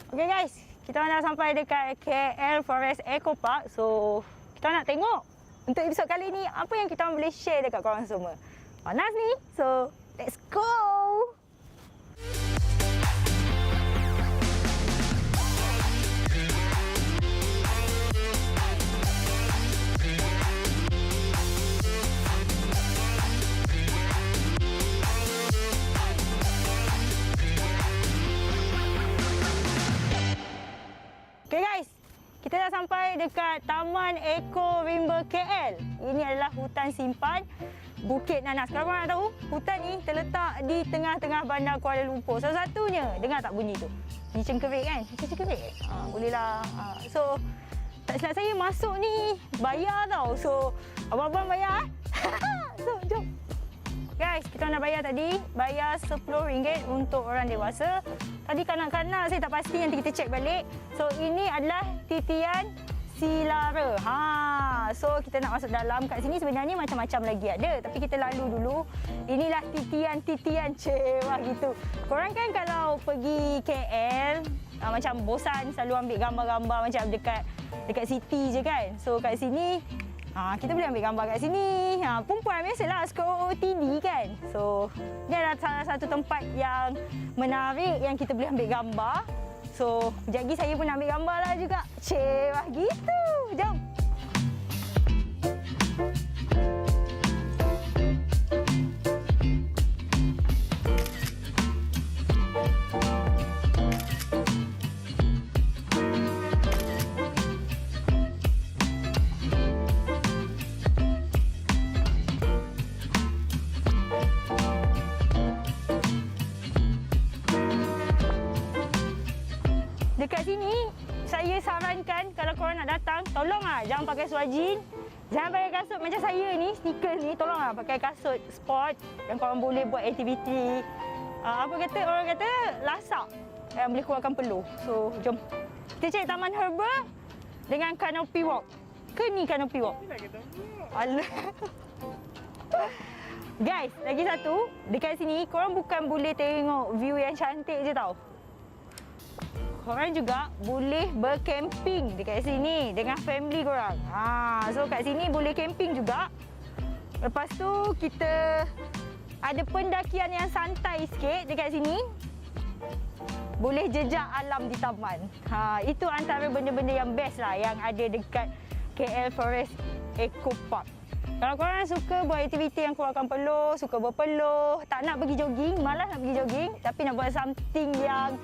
Okay guys, kita dah sampai dekat KL Forest Eco Park. So, kita nak tengok untuk episod kali ni apa yang kita boleh share dekat korang semua. Panas ni. So, let's go. Okay guys, kita dah sampai dekat Taman Eko Rimba KL. Ini adalah hutan simpan Bukit Nanas. Kalau korang nak tahu, hutan ni terletak di tengah-tengah bandar Kuala Lumpur. Salah satunya, dengar tak bunyi tu? Bunyi cengkerik kan? Macam cengkerik. Bolehlah. So, tak silap saya masuk ni bayar tau. So, abang-abang bayar. So, jom. Guys, kita nak bayar tadi. Bayar RM10 untuk orang dewasa. Tadi kanak-kanak saya tak pasti, nanti kita cek balik. So, ini adalah titian silara. So kita nak masuk dalam. Kat sini sebenarnya macam-macam lagi ada. Tapi kita lalu dulu. Inilah titian-titian. Wah gitu. Korang kan kalau pergi KL, macam bosan selalu ambil gambar-gambar macam dekat city je kan. So kat sini, kita boleh ambil gambar kat sini. Perempuan biasalah skor OOTD kan. So, ni adalah salah satu tempat yang menarik yang kita boleh ambil gambar. So, sekejap lagi saya pun nak ambil gambar lah juga. Wah gitu. Jom. dekat sini saya sarankan kalau korang nak datang, tolonglah jangan pakai seluar jeans. Jangan pakai kasut macam saya ni, sneakers ni. Tolonglah pakai kasut sport yang korang boleh buat aktiviti. Orang kata lasak yang boleh keluarkan peluh. So, jom. Kita cari taman herba dengan canopy walk. Ke ni canopy walk? Alah. Guys, lagi satu. Dekat sini, korang bukan boleh tengok view yang cantik je tau. Korang juga boleh bercamping dekat sini dengan family korang. So kat sini boleh camping juga. Lepas tu kita ada pendakian yang santai sikit dekat sini. Boleh jejak alam di taman. Itu antara benda-benda yang best lah yang ada dekat KL Forest Eco Park. Kalau korang suka buat aktiviti yang keluarkan peluh, suka berpeluh, tak nak pergi jogging, malas nak pergi jogging, tapi nak buat something yang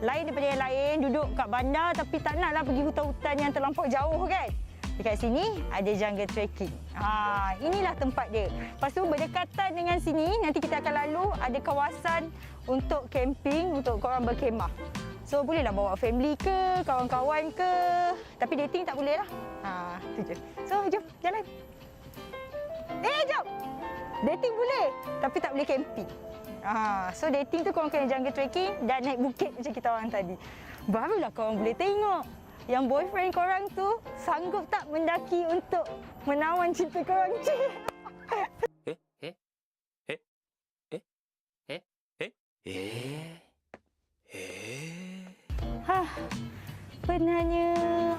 lain daripada yang lain, duduk kat bandar tapi tak naklah pergi hutan-hutan yang terlampau jauh kan. Dekat sini ada jungle trekking. Inilah tempat dia. Lepas tu berdekatan dengan sini, nanti kita akan lalu ada kawasan untuk camping, untuk korang berkemah. So bolehlah bawa family ke, kawan-kawan ke. Tapi dating tak boleh lah. Tu je. So jom, jalan. Jom. Dating boleh, tapi tak boleh camping. So dating tu korang kena jungle trekking dan naik bukit macam kita orang tadi. Barulah korang boleh tengok yang boyfriend korang tu sanggup tak mendaki untuk menawan cinta korang. Penatnya.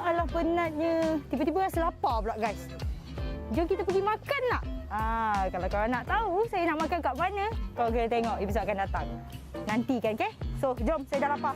Alah penatnya. Tiba-tiba rasa lapar pula guys. Jom kita pergi makan nak. Kalau korang nak tahu saya nak makan kat mana, korang kena tengok episod akan datang. Nantikan, okay? So, jom, saya dah lapar.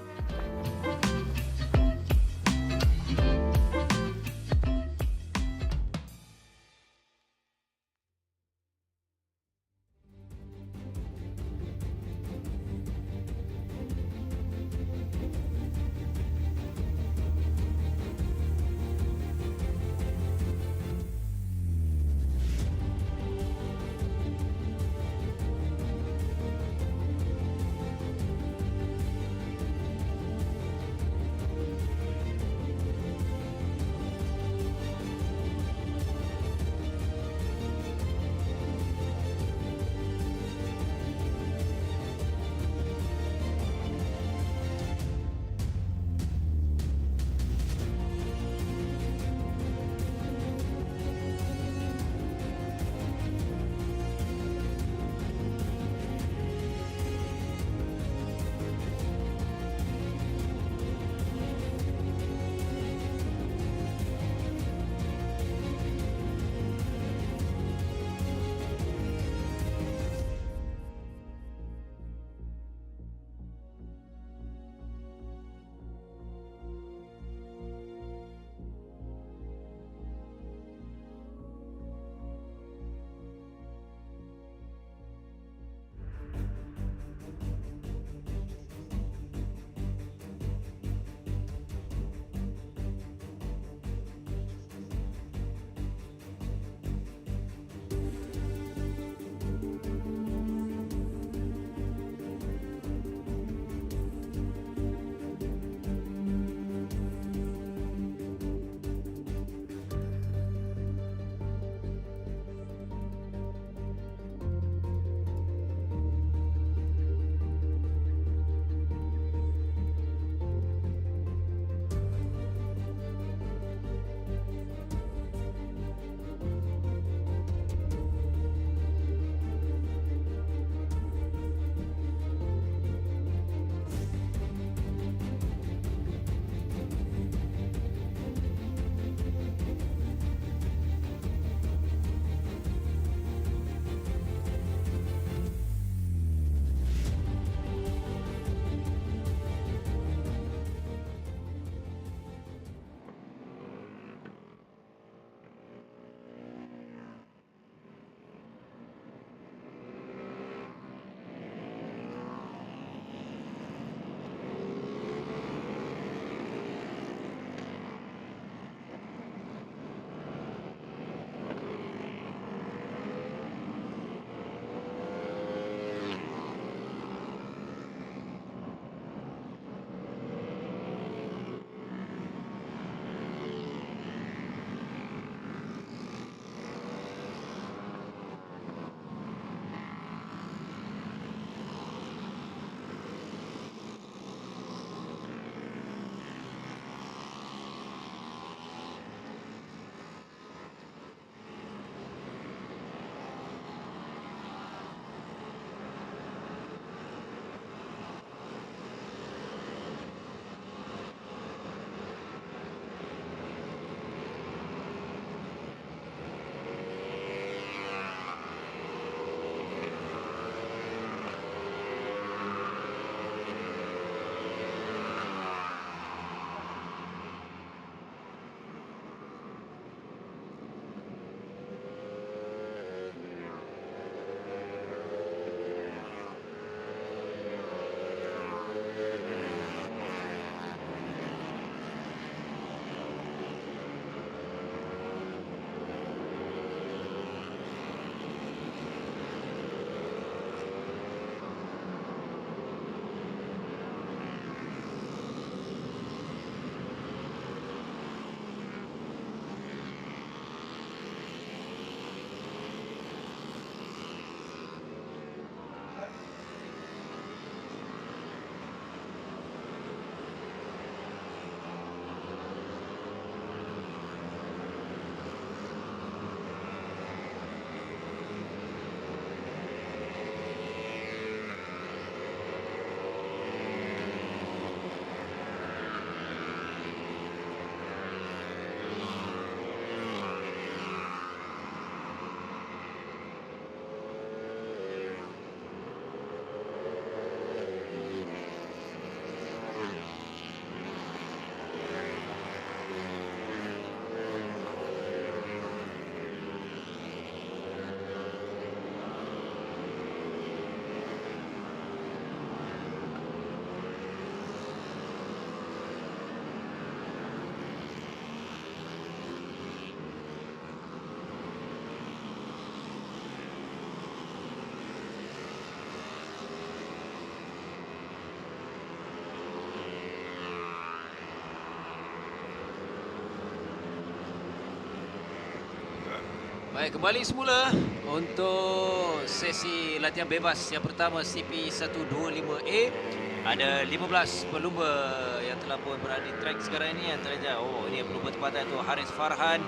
Baik, kembali semula untuk sesi latihan bebas yang pertama CP125A. Ada 15 pelumba yang telah pun berada di track sekarang ini. Antaranya, ini pelumba tempatan tu Haris Farhan,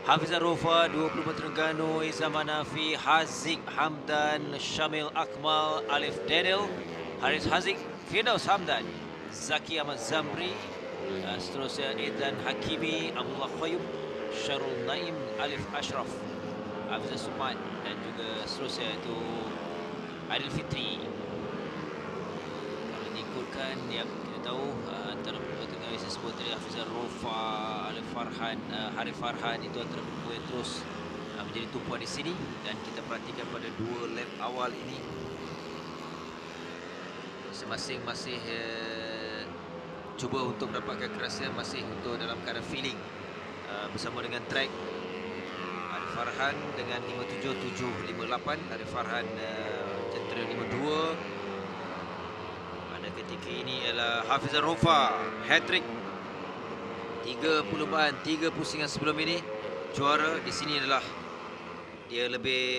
Hafizah Rofa, 2 pelumba Terengganu, Izzah Manafi, Haziq Hamdan, Syamil Akmal, Alif Daniel, Haris Haziq, Firdaus Hamdan, Zaki Ahmad Zamri, seterusnya Edlan Hakimi, Abdullah Khayyum, Syarul Naim, Alif Ashraf, Hafizah Sumat dan juga seterusnya itu Adil Fitri. Kalau diikutkan, kita tahu antara pelumba yang saya sebut tadi, Hafizah Rofa, Alif Farhan, Harif Farhan, itu antara pelumba yang terus menjadi tumpuan di sini. Dan kita perhatikan pada 2 lap awal ini, masing-masing masih cuba untuk mendapatkan kerasian, masih untuk dalam keadaan feeling bersama dengan track. Arif Farhan dengan 57.758, Arif Farhan jentera 52. Pada ketika ini ialah Hafizah Rofa, hat-trick, 3 perlumbaan, 3 pusingan sebelum ini juara. Di sini adalah dia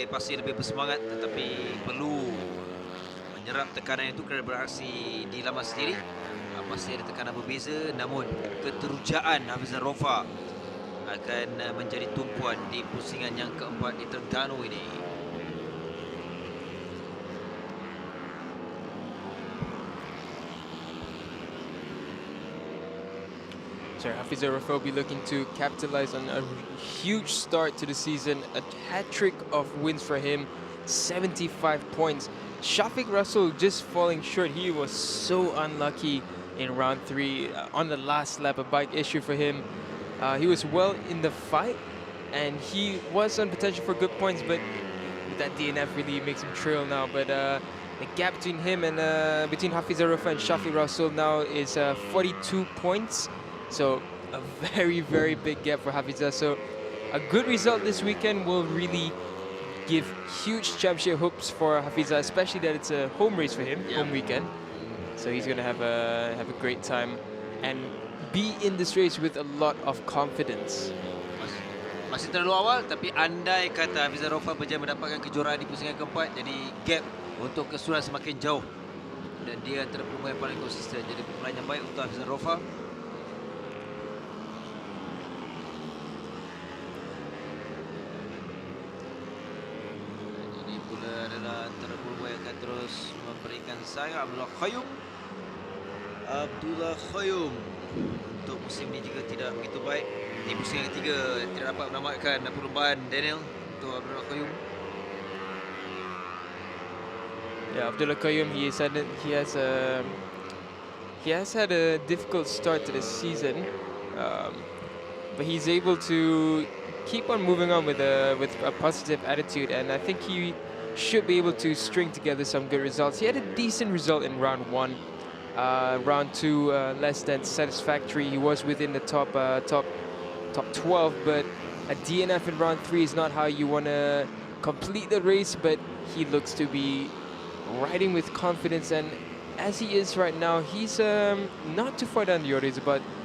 pasti lebih bersemangat, tetapi perlu menyerap tekanan itu kerana beraksi di laman sendiri. Pasti ada tekanan berbeza, namun keterujaan Hafizah Rofa akan menjadi tumpuan di pusingan yang keempat di Terengganu ini. So Hafizah Rofa will be looking to capitalize on a huge start to the season. A hat-trick of wins for him, 75 points. Shafiq Russell just falling short. He was so unlucky in round 3 on the last lap, a bike issue for him. He was well in the fight and he was on potential for good points, but that DNF really makes him trail now. But the gap between him and between Hafizah Rofa and Shafiq Russell now is 42 points. So a very, very big gap for Hafizah. So a good result this weekend will really give huge championship hopes for Hafizah, especially that it's a home race for him, home weekend. So he's going to have a great time and be in this race with a lot of confidence. Masih terlalu awal, tapi andai kata Hafizah Rofa berjaya mendapatkan kejuaraan di pusingan keempat, jadi gap untuk keseluruhan semakin jauh. Dan dia antara pelumba yang paling konsisten. Jadi pemain yang baik untuk Hafizah Rofa. Ini pula adalah antara pelumba yang akan terus memberikan sayang. Abdullah Khayyum untuk musim ini juga tidak begitu baik. Di musim yang ketiga tidak dapat menamatkan perlumbaan Daniel untuk Abdullah Khayyum. Yeah, Abdullah Khayyum, he has had a difficult start to this season, but he's able to keep on moving on with a positive attitude, and I think he should be able to string together some good results. He had a decent result in round 1. Round 2 less than satisfactory. He was within the top 12, but a DNF in round 3 is not how you want to complete the race. But he looks to be riding with confidence, and as he is right now, he's not too far down the order. He's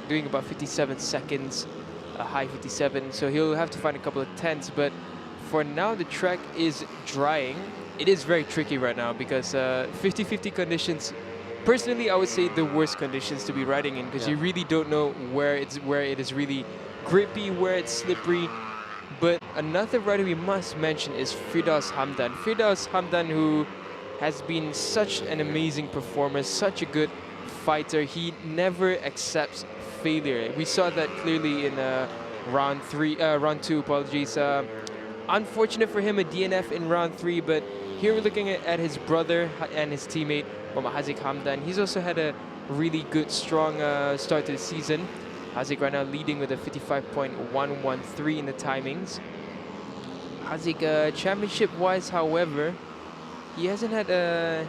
doing about 57 seconds, a high 57. So he'll have to find a couple of tenths. But for now, the track is drying. It is very tricky right now because 50-50 conditions. Personally, I would say the worst conditions to be riding in, because you really don't know where it is really grippy, where it's slippery. But another rider we must mention is Firdaus Hamdan. Firdaus Hamdan, who has been such an amazing performer, such a good fighter. He never accepts failure. We saw that clearly in round 2. Apologies. Unfortunate for him, a DNF in round 3, but here we're looking at his brother and his teammate, Haziq Hamdan. He's also had a really good, strong start to the season. Haziq right now leading with a 55.113 in the timings. Haziq, championship-wise, however, he hasn't had a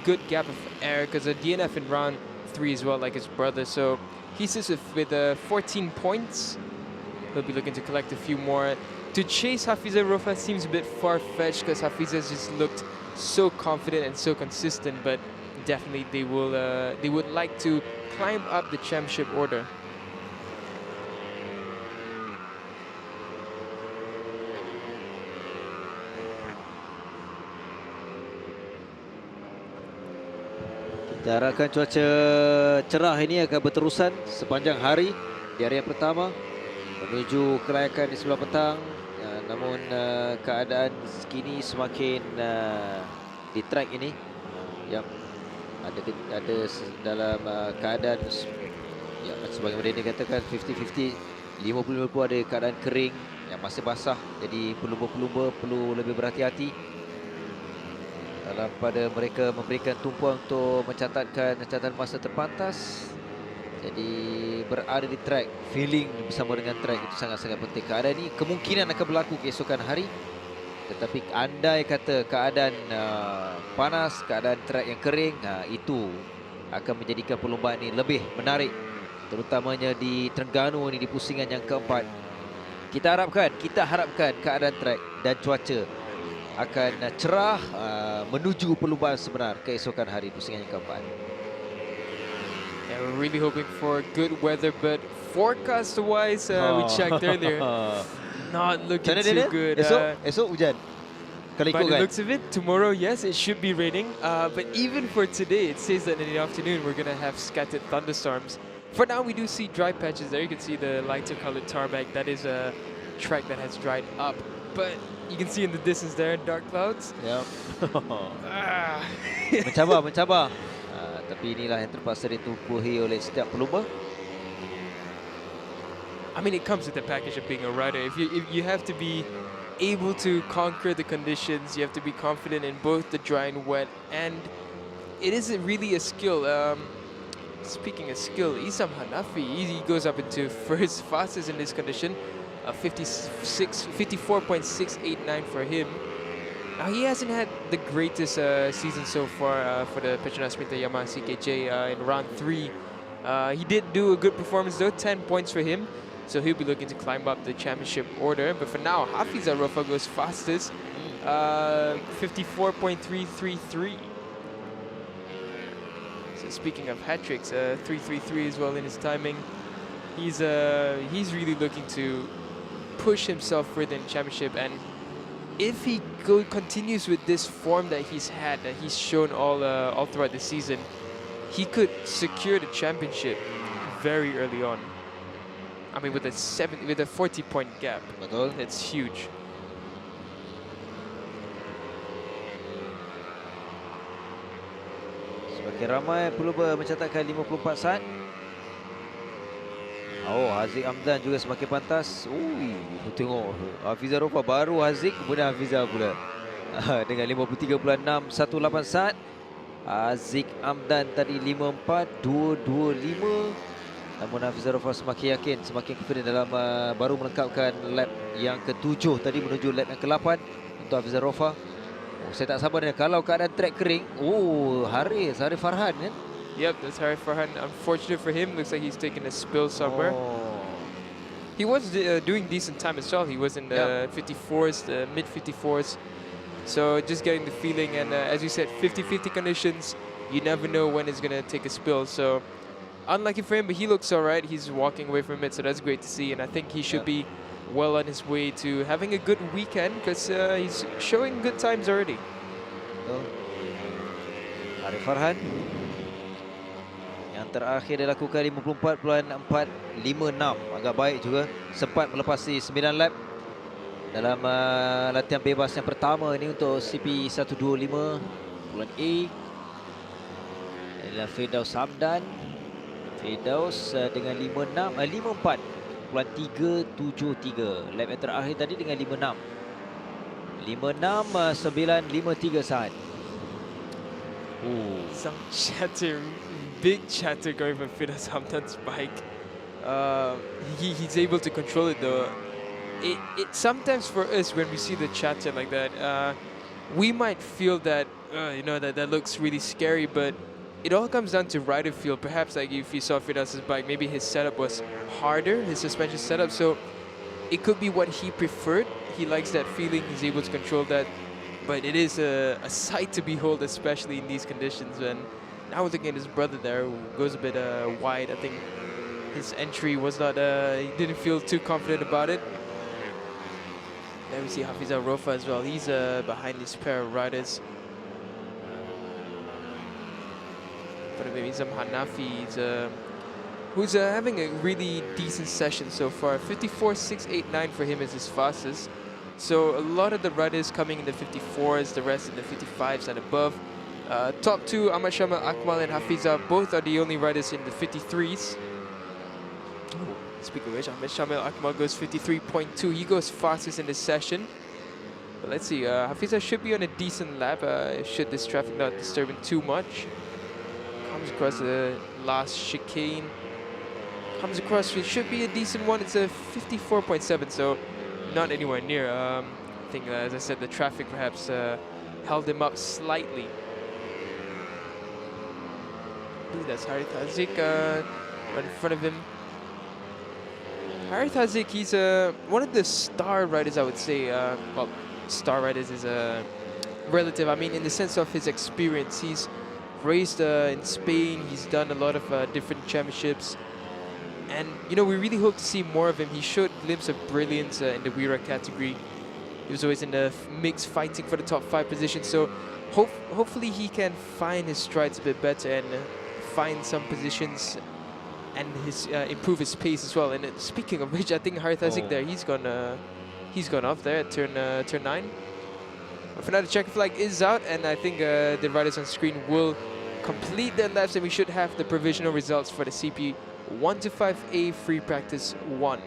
good gap of air because a DNF in round 3 as well, like his brother. So he sits with 14 points. He'll be looking to collect a few more. To chase Hafizah Rofa seems a bit far-fetched because Hafizah's just looked so confident and so consistent, but definitely they would like to climb up the championship order. Kita harapkan cuaca cerah ini akan berterusan sepanjang hari di hari yang pertama menuju kelayakan di sebelah petang. Namun keadaan kini semakin di track ini yang ada dalam keadaan ya, sebagaimana dia katakan 50-50, 50-50 ada keadaan kering yang masih basah, jadi pelumba-pelumba perlu lebih berhati-hati dalam pada mereka memberikan tumpuan untuk mencatatkan catatan masa terpantas. Jadi berada di track, feeling bersama dengan track itu sangat-sangat penting. Keadaan ini kemungkinan akan berlaku keesokan hari, tetapi andai kata keadaan panas, keadaan track yang kering, itu akan menjadikan perlombaan ini lebih menarik, terutamanya di Terengganu ini, di pusingan yang keempat. Kita harapkan keadaan track dan cuaca akan cerah menuju perlombaan sebenar keesokan hari pusingan yang keempat. Yeah, we're really hoping for good weather, but forecast-wise, we checked earlier, not looking too good. Esok hujan. Kalau By ikut the kan. looks of it, tomorrow, yes, it should be raining. But even for today, it says that in the afternoon we're going to have scattered thunderstorms. For now, we do see dry patches there. You can see the lighter colored tarmac. That is a track that has dried up. But you can see in the distance there, dark clouds. Ya. Mencabar. Tapi inilah yang terpaksa ditumpuhi oleh setiap pelumba. I mean, it comes with the package of being a rider. If you have to be able to conquer the conditions, you have to be confident in both the dry and wet, and it isn't really a skill. Speaking of skill, Isam Hanafi, he goes up into first fastest in this condition, 54.689 for him. Now he hasn't had the greatest season so far for the Petronas Sprinter Yamaha CKJ in round 3. He did do a good performance though, 10 points for him. So he'll be looking to climb up the championship order. But for now, Hafiz Arofa goes fastest, 54.333. So speaking of hat-tricks, 333 as well in his timing. He's really looking to push himself further in championship, and if he continues with this form that he's had, that he's shown all throughout the season, he could secure the championship very early on. I mean, with a 40-point gap. Betul. It's huge. Semakin ramai pelumba mencatatkan 54 saat. Oh, Haziq Amdan juga semakin pantas. Ui, tengok Hafizah Rofa baru Haziq, kemudian Hafizah pula dengan 53.618 saat. Haziq Amdan tadi 54.225. Namun Hafizah Rofa semakin yakin, semakin confident dalam baru melengkapkan lap yang ke-7 tadi menuju lap yang ke-8 untuk Hafizah Rofa. Oh, saya tak sabar dengan kalau keadaan track kering. Oh, Haris Farhan kan? Yep, that's Harry Farhan. Unfortunate for him, looks like he's taken a spill somewhere. Oh. He was doing decent time as well. He was in the 54s, the mid 54s. So just getting the feeling, and as you said, 50-50 conditions, you never know when it's going to take a spill. So unlucky for him, but he looks all right. He's walking away from it, so that's great to see. And I think he should be well on his way to having a good weekend, because he's showing good times already. Harry Farhan yang terakhir dia lakukan 54.456, agak baik juga, sempat melepasi 9 lap dalam latihan bebas yang pertama ini untuk CP125 bulan A. Inilah Firdaus Hamdan. Firdaus dengan 54.373. Lap yang terakhir tadi dengan 56.953 saat. Some chatter, big chatter going from Firdaus Hamdan's bike. He's able to control it though. It sometimes for us, when we see the chatter like that, we might feel that that looks really scary, but it all comes down to rider feel. Perhaps like if you saw Firdaus's bike, maybe his setup was harder, his suspension setup, so it could be what he preferred. He likes that feeling, he's able to control that, but it is a sight to behold, especially in these conditions. And now we're looking at his brother there, who goes a bit wide. I think his entry was not, he didn't feel too confident about it. Then we see Hafizah Rofa as well. He's behind this pair of riders. front of him, Izam Hanafi, who's having a really decent session so far. 54.689 for him is his fastest. So a lot of the riders coming in the 54s, the rest in the 55s and above. Top two, Ahmad Shamil Akmal and Hafiza, both are the only riders in the 53s. Speaking of which, Ahmad Shamil Akmal goes 53.2. He goes fastest in this session. But let's see, Hafiza should be on a decent lap, should this traffic not disturb him too much. Comes across the last chicane. Comes across, it should be a decent one. It's a 54.7, so not anywhere near. I think, as I said, the traffic perhaps held him up slightly. I believe that's Harith Hazik right in front of him. Harith Hazik, he's one of the star riders, I would say. Well, star riders is relative. I mean, in the sense of his experience. He's raced in Spain. He's done a lot of different championships. And, you know, we really hope to see more of him. He showed a glimpse of brilliance in the Wira category. He was always in the mix fighting for the top 5 position. So hopefully he can find his strides a bit better and find some positions and improve his pace as well. And speaking of which, I think Harith Hazik there, he's gone off there at turn 9. But for now, the checker flag is out, and I think the riders on screen will complete their laps, and we should have the provisional results for the CP 125A free practice 1.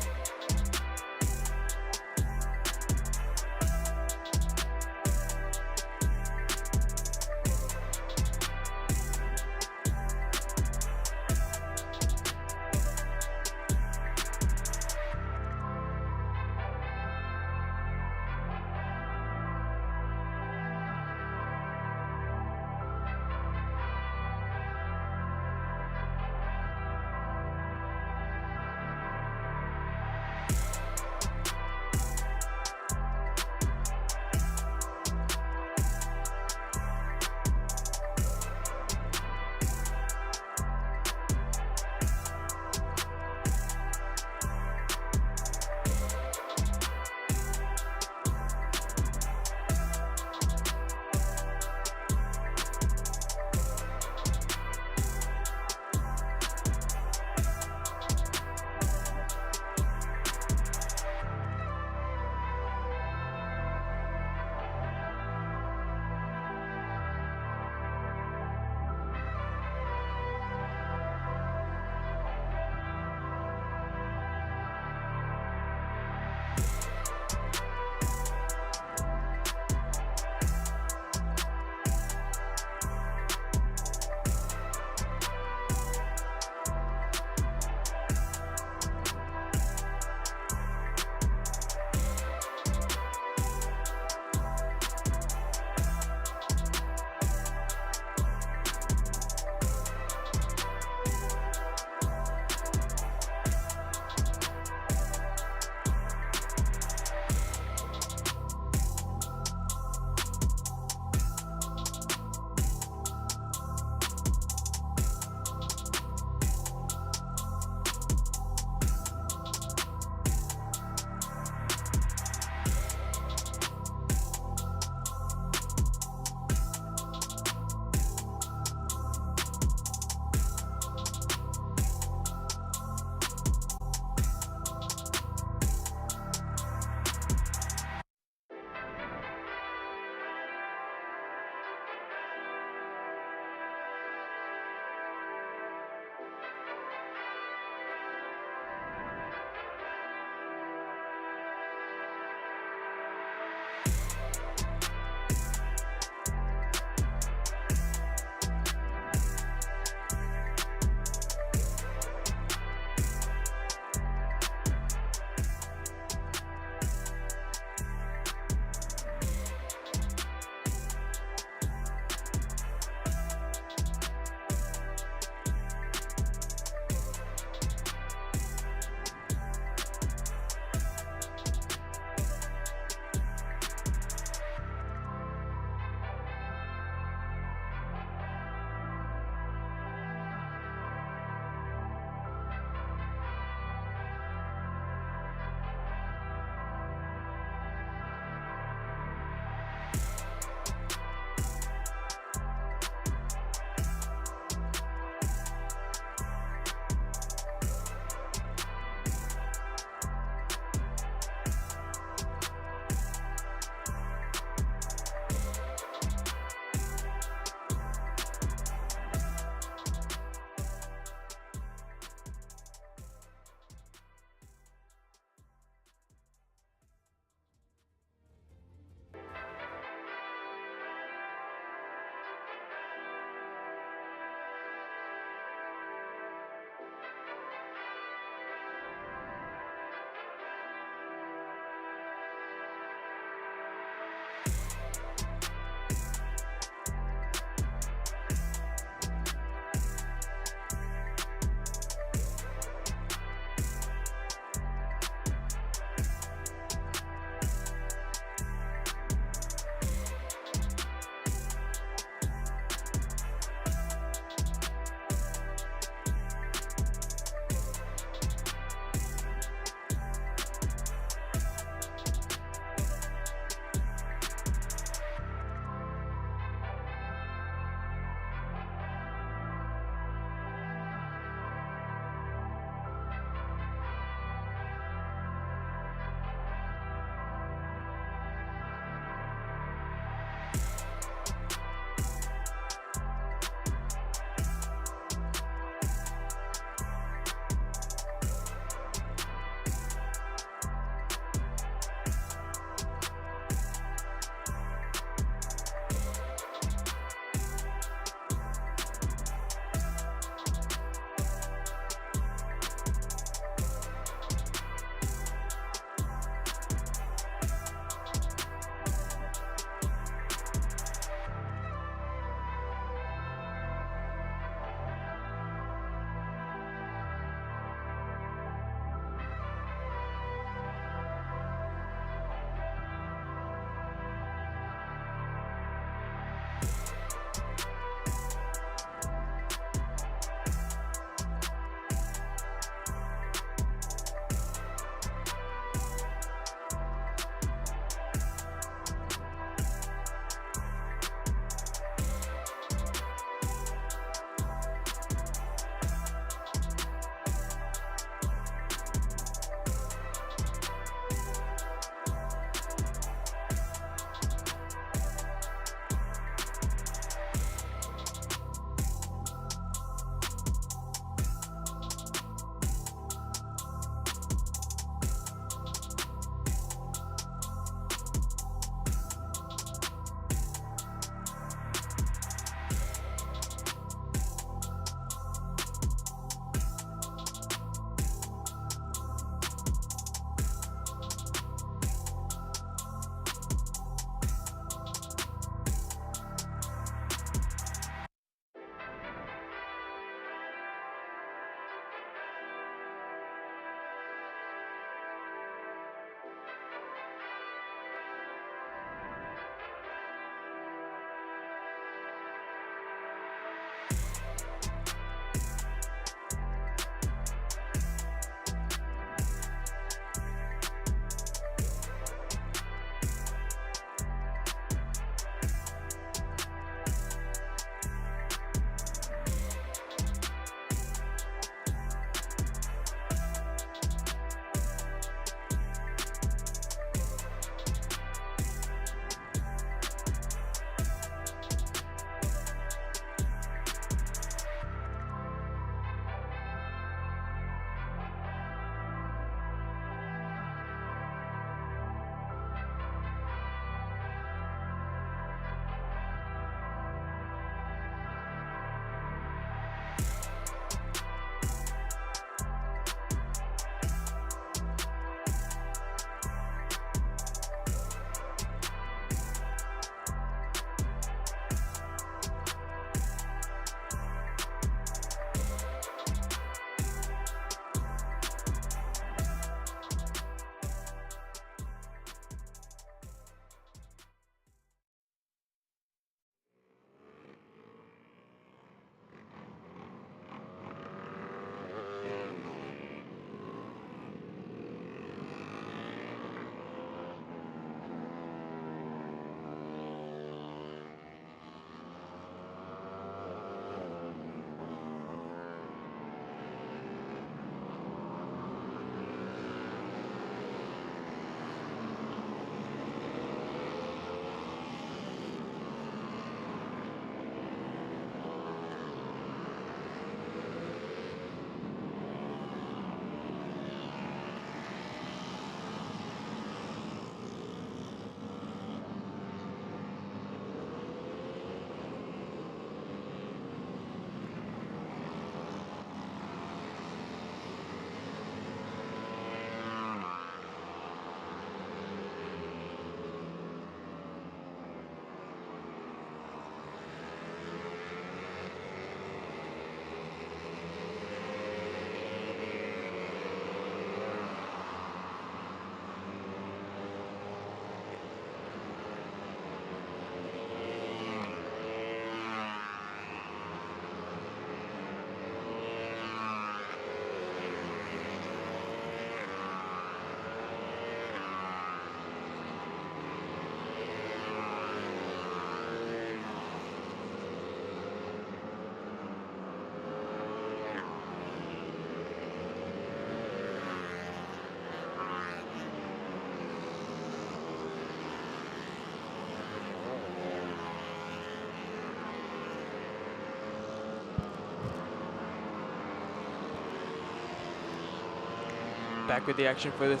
back with the action for the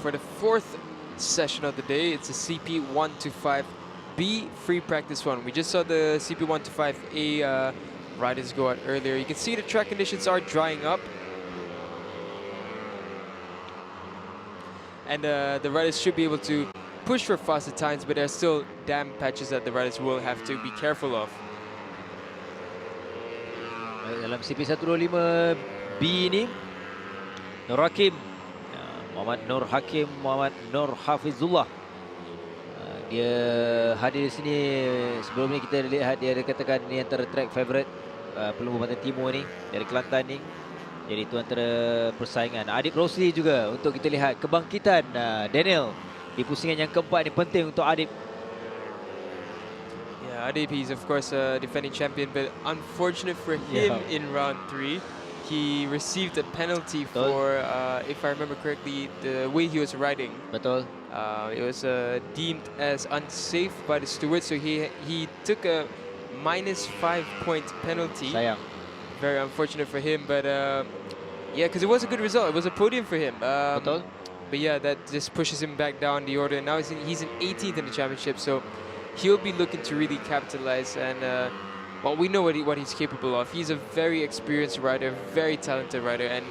for the fourth session of the day. It's a CP125B free practice one. We just saw the CP125A riders go out earlier. You can see the track conditions are drying up. And the riders should be able to push for faster times, but there are still damp patches that the riders will have to be careful of. Dalam CP125B ini, Nur Hakim, Muhammad Nur Hakim, Muhammad Nur Hafizullah. Dia hadir di sini. Sebelum ni kita lihat dia katakan ni antara track favourite pelumbu Pantai Timur ni dari Kelantan ni. Jadi itu antara persaingan. Adib Rosli juga untuk kita lihat kebangkitan Daniel di pusingan yang keempat ni penting untuk Adib. Yeah, Adib, he's of course a defending champion, but unfortunate for him in round 3. He received a penalty for, if I remember correctly, the way he was riding. Betul. It was deemed as unsafe by the steward, so he took a -5-point penalty. Sayang. Very unfortunate for him, but yeah, because it was a good result. It was a podium for him. Betul. But yeah, that just pushes him back down the order. Now he's in 18th in the championship, so he'll be looking to really capitalize. And well, we know what he's capable of. He's a very experienced rider, very talented rider, and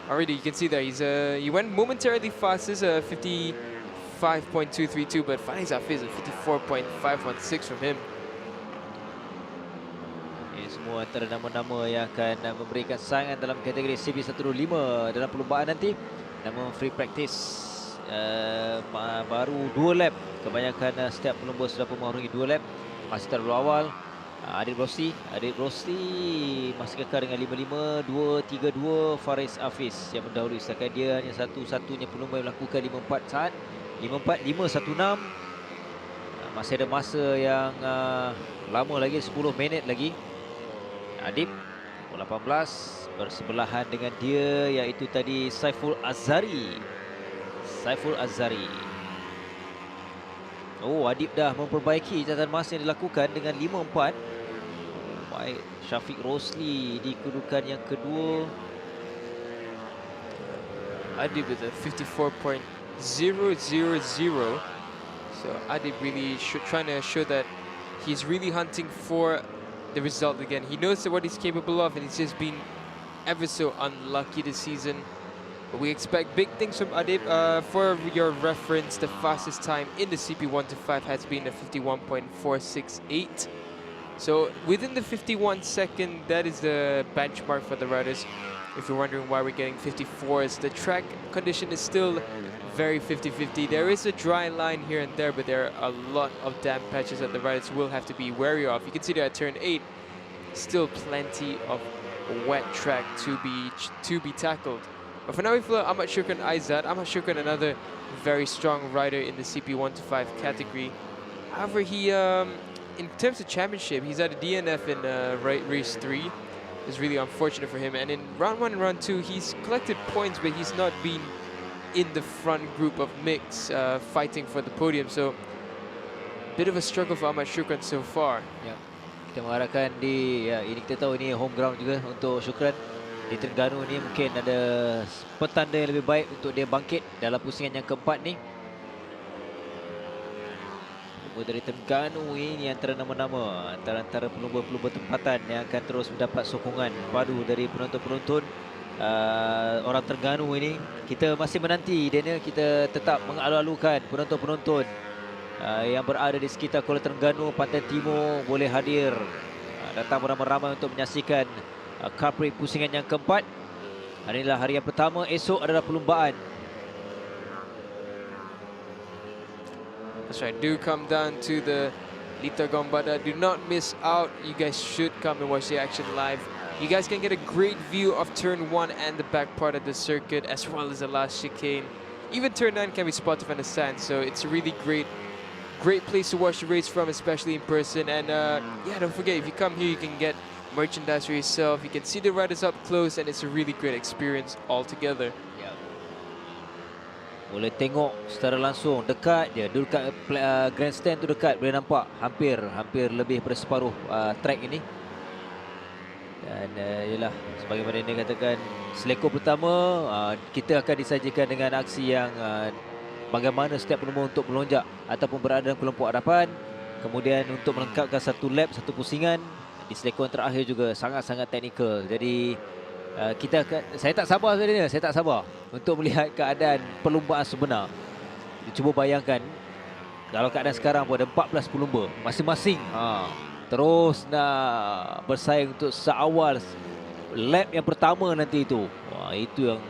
already you can see that he went momentarily fastest, 55.232, but Fani's off is a 54.516 from him. Semua antara nama-nama yang akan memberikan saingan dalam kategori CP125 dalam perlombaan nanti. Nama free practice baru 2 lap. Kebanyakan setiap pelumba sudah memerungi 2 lap. Masih terlalu awal. Adib Rosli masih kekal dengan 55.232. Faris Hafiz yang mendahului, setakat dia hanya satu-satunya pelumba yang melakukan 54 saat. 54.516. Masih ada masa yang lama lagi, 10 minit lagi. Adib 18 bersebelahan dengan dia iaitu tadi Saiful Azhari. Oh, Adib dah memperbaiki catatan masa yang dilakukan dengan 54. Baik, Syafiq Rosli di kedudukan yang kedua. Adib with a 54.000. So Adib really trying to show that he's really hunting for the result again. He knows what he's capable of, and he's just been ever so unlucky this season. But we expect big things from Adib. For your reference, the fastest time in the CP125 has been a 51.468. So within the 51 second, that is the benchmark for the riders. If you're wondering why we're getting 54s, the track condition is still very 50-50. There is a dry line here and there, but there are a lot of damp patches that the riders will have to be wary of. You can see that at turn 8, still plenty of wet track to be tackled. But for now, we follow Ahmad Shukran Aizat. Ahmad Shukran, another very strong rider in the CP125 category. However, he, in terms of championship, he's at a DNF in race 3. It's really unfortunate for him. And in round 1 and round 2, he's collected points, but he's not been in the front group of mix fighting for the podium. So, bit of a struggle for Ahmad Shukran so far. Ya, kita mengharapkan ini kita tahu ini home ground juga untuk Shukran. Di Terengganu ni mungkin ada petanda yang lebih baik untuk dia bangkit dalam pusingan yang keempat ni. Pelumba dari Terengganu ini antara nama-nama, antara pelumba-pelumba tempatan yang akan terus mendapat sokongan padu dari penonton-penonton. Orang Terengganu ini, kita masih menanti Daniel, kita tetap mengalu-alukan penonton-penonton yang berada di sekitar Kuala Terengganu, Pantai Timur boleh hadir, datang beramai-ramai untuk menyaksikan Cub Prix pusingan yang keempat. Hari inilah hari yang pertama, esok adalah perlumbaan. That's right, do come down to the Litar Gombada. Do not miss out. You guys should come and watch the action live. You guys can get a great view of turn 1 and the back part of the circuit, as well as the last chicane. Even turn 9 can be spotted from the stand, so it's a really great place to watch the race from, especially in person. And yeah, don't forget, if you come here, you can get merchandise for yourself. You can see the riders up close, and it's a really great experience altogether. Boleh tengok secara langsung, dekat je, dekat grandstand tu dekat, boleh nampak hampir lebih daripada separuh track ini. Dan yalah, sebagaimana dia katakan, selekor pertama kita akan disajikan dengan aksi yang bagaimana setiap pelumba untuk melonjak ataupun berada dalam kelompok hadapan. Kemudian untuk melengkapkan satu lap, satu pusingan. Di selekor yang terakhir juga sangat-sangat teknikal. Jadi saya tak sabar sebenarnya, saya tak sabar untuk melihat keadaan perlumbaan sebenar. Cuba bayangkan kalau keadaan sekarang pun ada 14 pelumba masing-masing terus nak bersaing untuk seawal lap yang pertama nanti itu. Wah, itu yang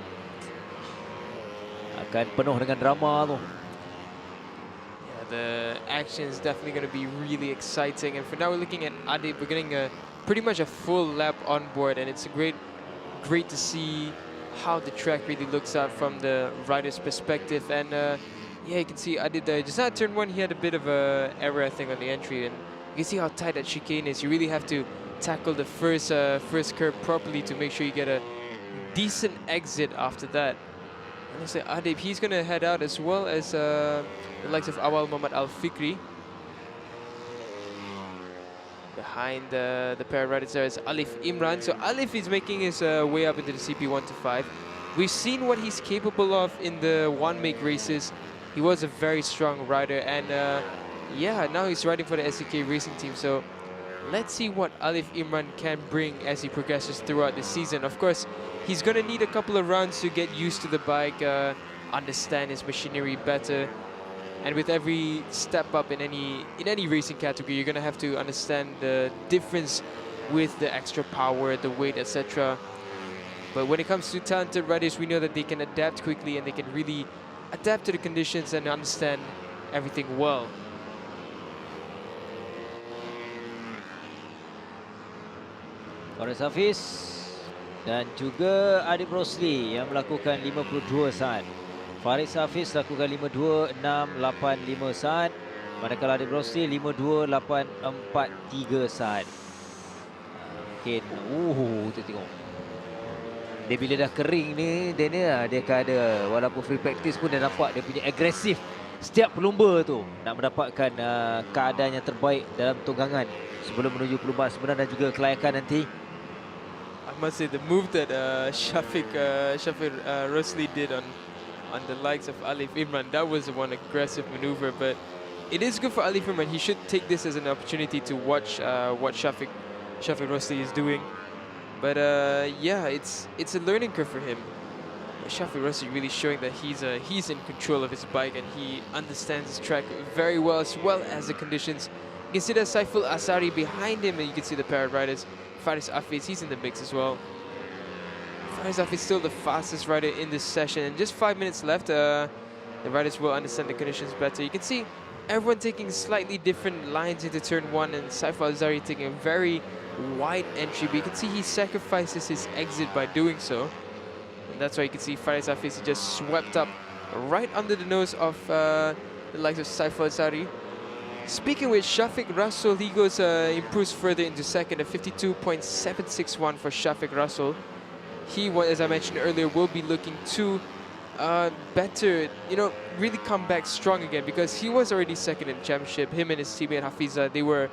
akan penuh dengan drama tu. Yeah, the action is definitely going to be really exciting. And for now, we're looking at Adib. We're getting pretty much a full lap on board, and it's great to see how the track really looks out from the rider's perspective. And yeah, you can see Adib there. Just at turn 1, he had a bit of a error, I think, on the entry, and you can see how tight that chicane is. You really have to tackle the first curve properly to make sure you get a decent exit after that. And I say Adib, he's going to head out as well as the likes of Awal Muhammad Al Fikri. Behind the pair of riders there is Alif Imran. So Alif is making his way up into the CP125. We've seen what he's capable of in the one-make races. He was a very strong rider, and yeah, now he's riding for the SCK Racing Team. So let's see what Alif Imran can bring as he progresses throughout the season. Of course, he's going to need a couple of rounds to get used to the bike, understand his machinery better. And with every step up in any racing category, you're going to have to understand the difference with the extra power, the weight, etc. But when it comes to talented riders, we know that they can adapt quickly and they can really adapt to the conditions and understand everything well. Faris Hafiz dan juga Adib Rosli yang melakukan 52 saat. Faris Hafiz lakukan 52.685 saat, manakala Adib Rosli 52.843 saat. Mungkin kita tengok. Dia bila dah kering ni, dia akan ada, walaupun free practice pun dia nampak dia punya agresif. Setiap pelumba tu nak mendapatkan keadaan yang terbaik dalam tunggangan sebelum menuju perlumbaan sebenar dan juga kelayakan nanti. I must say the move that Shafiq Rosli did on the likes of Alif Imran, that was one aggressive maneuver. But it is good for Alif Imran. He should take this as an opportunity to watch what Shafiq Rosli is doing. But yeah, it's a learning curve for him. Shafiq Rosli really showing that he's in control of his bike and he understands his track very well as the conditions. You can see that Saiful Asari behind him, and you can see the pair of riders. Faris Hafiz, he's in the mix as well. Faris Hafiz still the fastest rider in this session, and just 5 minutes left. The riders will understand the conditions better. You can see everyone taking slightly different lines into turn 1, and Saiful Asari taking a very wide entry, but you can see he sacrifices his exit by doing so. And that's why you can see Faris Hafiz just swept up right under the nose of the likes of Saiful Asari. Speaking with Shafiq Rasul, he goes improves further into second at 52.761 for Shafiq Rasul. He, as I mentioned earlier, will be looking to better, really come back strong again, because he was already second in the championship. Him and his teammate Hafiza, they were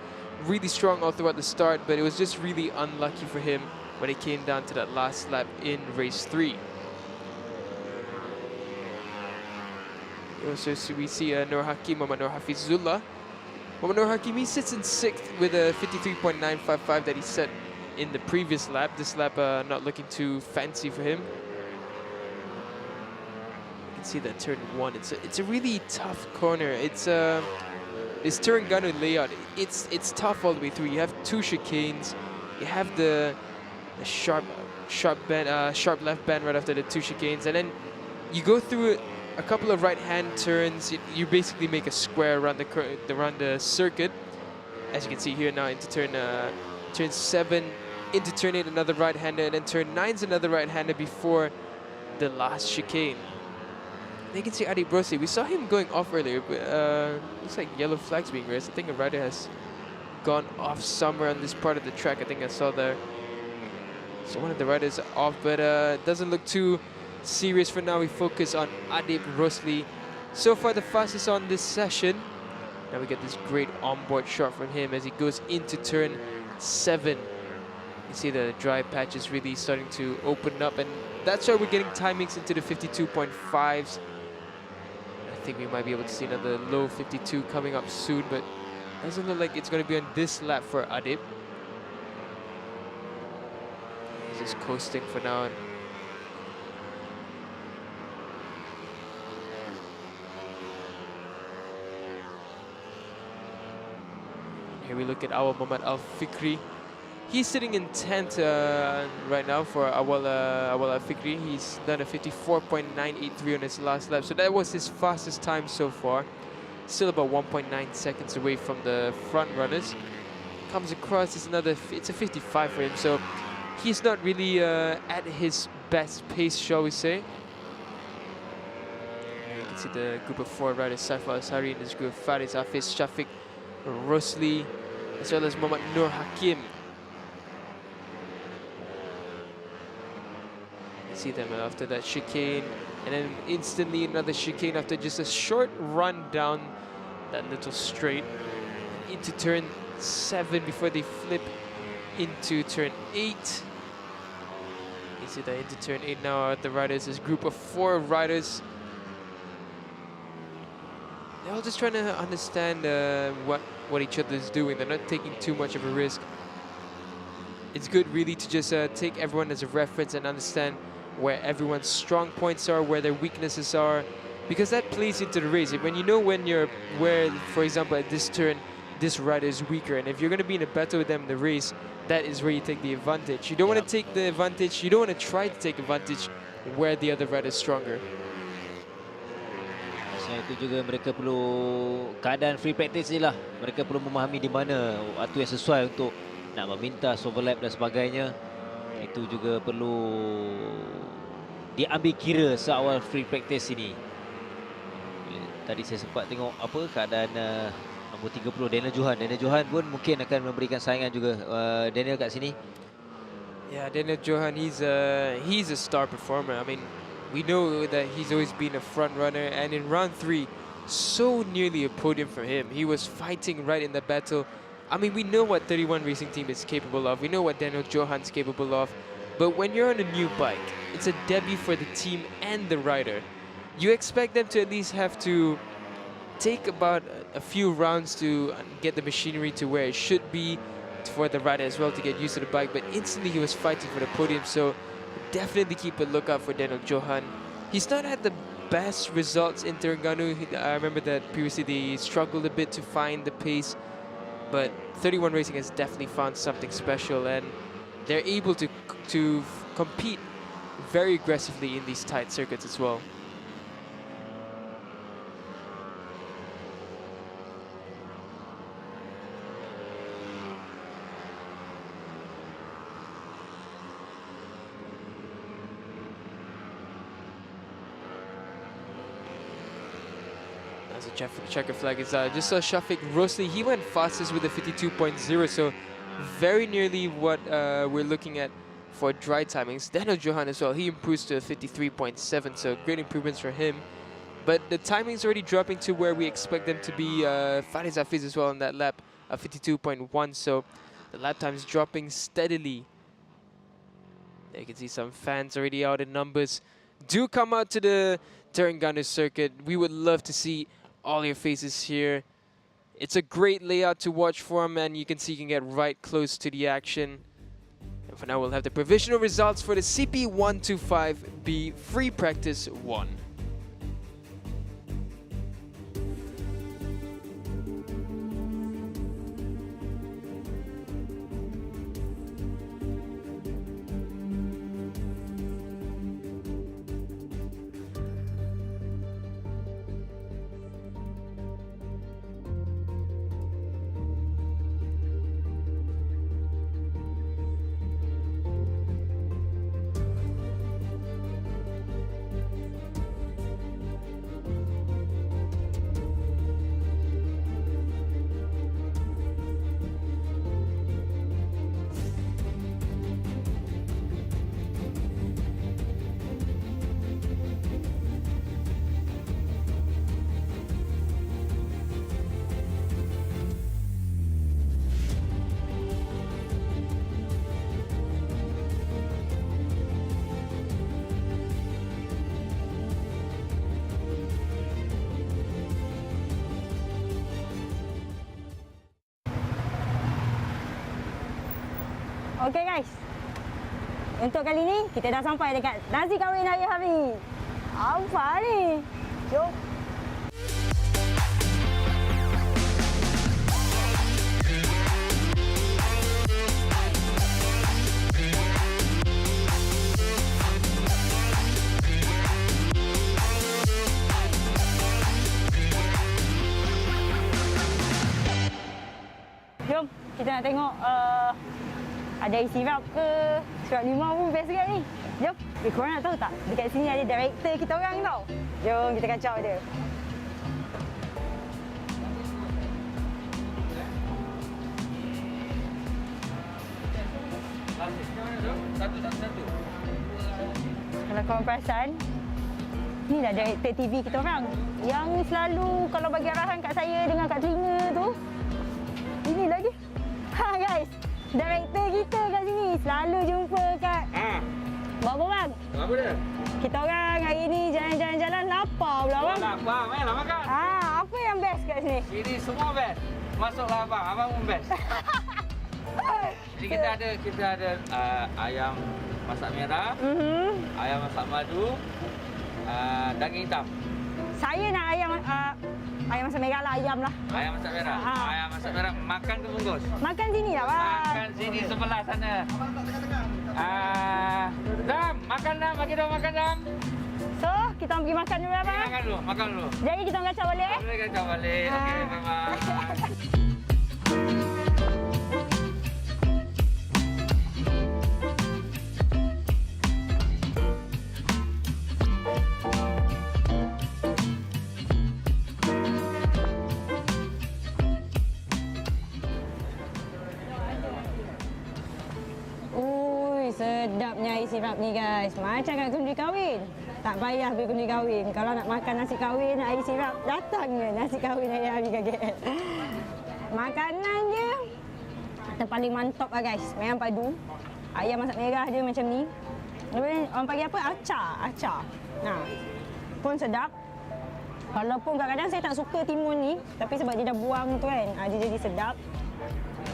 really strong all throughout the start, but it was just really unlucky for him when it came down to that last lap in race 3. Also, so we see Nur Hakim, Muhammad Nur Hafizullah. Muhammad Nur Hakim, he sits in 6th with a 53.955 that he set in the previous lap. This lap not looking too fancy for him. You can see that turn 1. It's a really tough corner. It's this Terengganu layout. It's tough all the way through. You have 2 chicanes. You have the sharp left bend right after the 2 chicanes, and then you go through a couple of right-hand turns. You basically make a square around the circuit, as you can see here now into turn 7, into turn 8 another right-hander, and then turn 9's another right-hander before the last chicane. And you can see Adib Rosli. We saw him going off earlier, but looks like yellow flags being raised. I think a rider has gone off somewhere on this part of the track. I think I saw there. So one of the riders are off, but doesn't look too serious for now. We focus on Adib Rosli. So far the fastest on this session. Now we get this great onboard shot from him as he goes into turn 7. You see the dry patch is really starting to open up, and that's why we're getting timings into the 52.5s. I think we might be able to see another low 52 coming up soon, but doesn't look like it's going to be on this lap for Adib. He's just coasting for now. And here we look at Awal Muhammad Al Fikri. He's sitting in 10th right now for Awal Al Fikri. He's done a 54.983 on his last lap, so that was his fastest time so far. Still about 1.9 seconds away from the front runners. Comes across, it's a 55 for him, so he's not really at his best pace, shall we say. Here you can see the group of 4 riders, Saif Al-Asari in this group, Faris Hafiz, Shafiq Rosli, as well as Muhammad Nur Hakim. You see them after that chicane, and then instantly another chicane after just a short run down that little straight into turn 7 before they flip into turn 8. You see that into turn 8 now at the riders, this group of 4 riders. They're all just trying to understand what each other is doing. They're not taking too much of a risk. It's good really to just take everyone as a reference and understand where everyone's strong points are, where their weaknesses are, because that plays into the race. When you know where, for example, at this turn, this rider is weaker, and if you're going to be in a battle with them in the race, that is where you take the advantage. You don't want to take the advantage, you don't want to try to take advantage where the other rider is stronger. Selain itu juga mereka perlu keadaan free practice je lah. Mereka perlu memahami di mana waktu yang sesuai untuk nak meminta overlap dan sebagainya. Itu juga perlu diambil kira seawal free practice ini. Tadi saya sempat tengok apa keadaan nombor 30 Daniel Johan. Daniel Johan pun mungkin akan memberikan saingan juga. Daniel kat sini. Yeah, Daniel Johan, he's a star performer. I mean, we know that he's always been a front runner, and in round 3, so nearly a podium for him. He was fighting right in the battle. I mean, we know what 31 Racing Team is capable of. We know what Daniel Johan's capable of. But when you're on a new bike, it's a debut for the team and the rider. You expect them to at least have to take about a few rounds to get the machinery to where it should be for the rider as well to get used to the bike. But instantly he was fighting for the podium, so definitely keep a lookout for Daniel Johan. He's not had the best results in Terengganu. I remember that previously they struggled a bit to find the pace, but 31 Racing has definitely found something special, and they're able to compete very aggressively in these tight circuits as well. As a checker flag is just saw Shafiq Rosli. He went fastest with a 52.0, so very nearly what we're looking at for dry timings. Daniel Johan as well, he improves to a 53.7, so great improvements for him. But the timing's already dropping to where we expect them to be. Faris Hafiz as well on that lap, 52.1, so the lap time's dropping steadily. There you can see some fans already out in numbers. Do come out to the Terengganu circuit. We would love to see all your faces here. It's a great layout to watch from, and you can see you can get right close to the action. And for now, we'll have the provisional results for the CP125B Free Practice 1. Okay guys, untuk kali ni kita dah sampai dekat nasi kahwin hari-hari. Apa ni? Jom. Jom, kita nak tengok ada isi rap ke, surat 5 pun best juga ni. Jom, korang nak tahu tak? Dekat sini ada director kita orang tau. Jom kita kacau dia. Satu. Kalau korang perasan, ni dah director TV kita orang. Yang selalu kalau bagi arahan kat saya dengan kat telinga tu. Ini lagi. Ha guys, director kita kat sini selalu jumpa kat buat apa bang? Apa dia? Kita orang hari ni jalan-jalan lapar pula bang. Lapar, mainlah makan. Apa yang best kat sini? Ini semua best. Masuklah abang pun best. Jadi kita ada ayam masak merah, ayam masak madu, daging hitam. Saya nak ayam masak merah lah, ayam lah. Ayam masak merah. Ayam masak merah makan ke bungkus? Makan sini lah bang. Makan sini sebelah sana. Dam, makan dam, bagi dong makan dam. So, kita pergi makan dulu lah bang. Makan dulu. Jadi kita kacau balik. Boleh kacau balik. Okey, bye-bye. Sedapnya isi rap ni guys. Macam kat kundi kahwin. Tak payah pergi kundi kahwin. Kalau nak makan nasi kahwin, nak air sirap, datang je nasi kahwin hari-hari kat KL. Makanan dia terpaling mantap lah guys. Memang padu. Ayam masak merah dia macam ni. Lepas orang panggil apa? Acar. Nah, pun sedap. Walaupun kadang-kadang saya tak suka timun ni, tapi sebab dia dah buang tu kan, dia jadi sedap.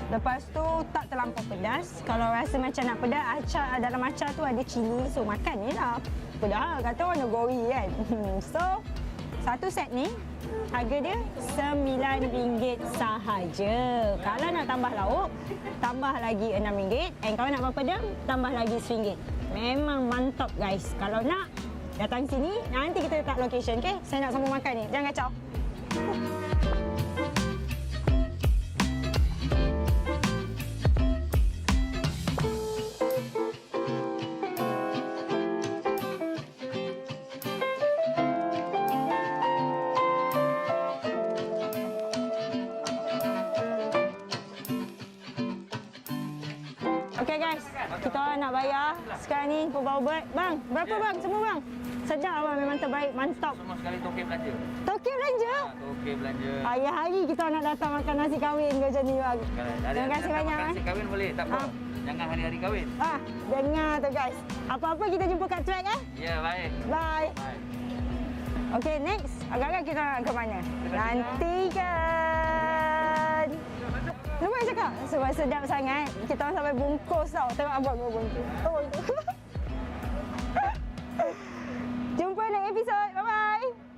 Lepas tu tak terlampau pedas. Kalau rasa macam nak pedas, dalam acar tu ada cili. So makan je lah. Pedas kata orang negori kan. So satu set ni harga dia RM9 sahaja. Kalau nak tambah lauk, tambah lagi RM6. And kalau nak berpedam, tambah lagi RM1. Memang mantap guys. Kalau nak datang sini, nanti kita letak location, okay? Saya nak sambung makan ni. Jangan kacau. Okay guys, kita nak bayar. Sekarang ni bawa ber. Bang, berapa bang? Semua bang? Sedap bang, memang terbaik, mantap. Semua sekali token belanja. Token belanja? Token belanja. Hari-hari kita nak datang makan nasi kahwin macam ni bang. Terima kasih banyak. Nasi kahwin boleh, tak apa. Jangan hari-hari kahwin. Dengar tu guys. Apa-apa kita jumpa kat track Ya, baik. Bye. Okay, next. Agak-agak kita nak ke mana? Nantikan. Lupa yang cakap, sebab sedap sangat, kita orang sampai bungkus tau. Tengok abang kau bungkus. Jumpa next episode. Bye-bye.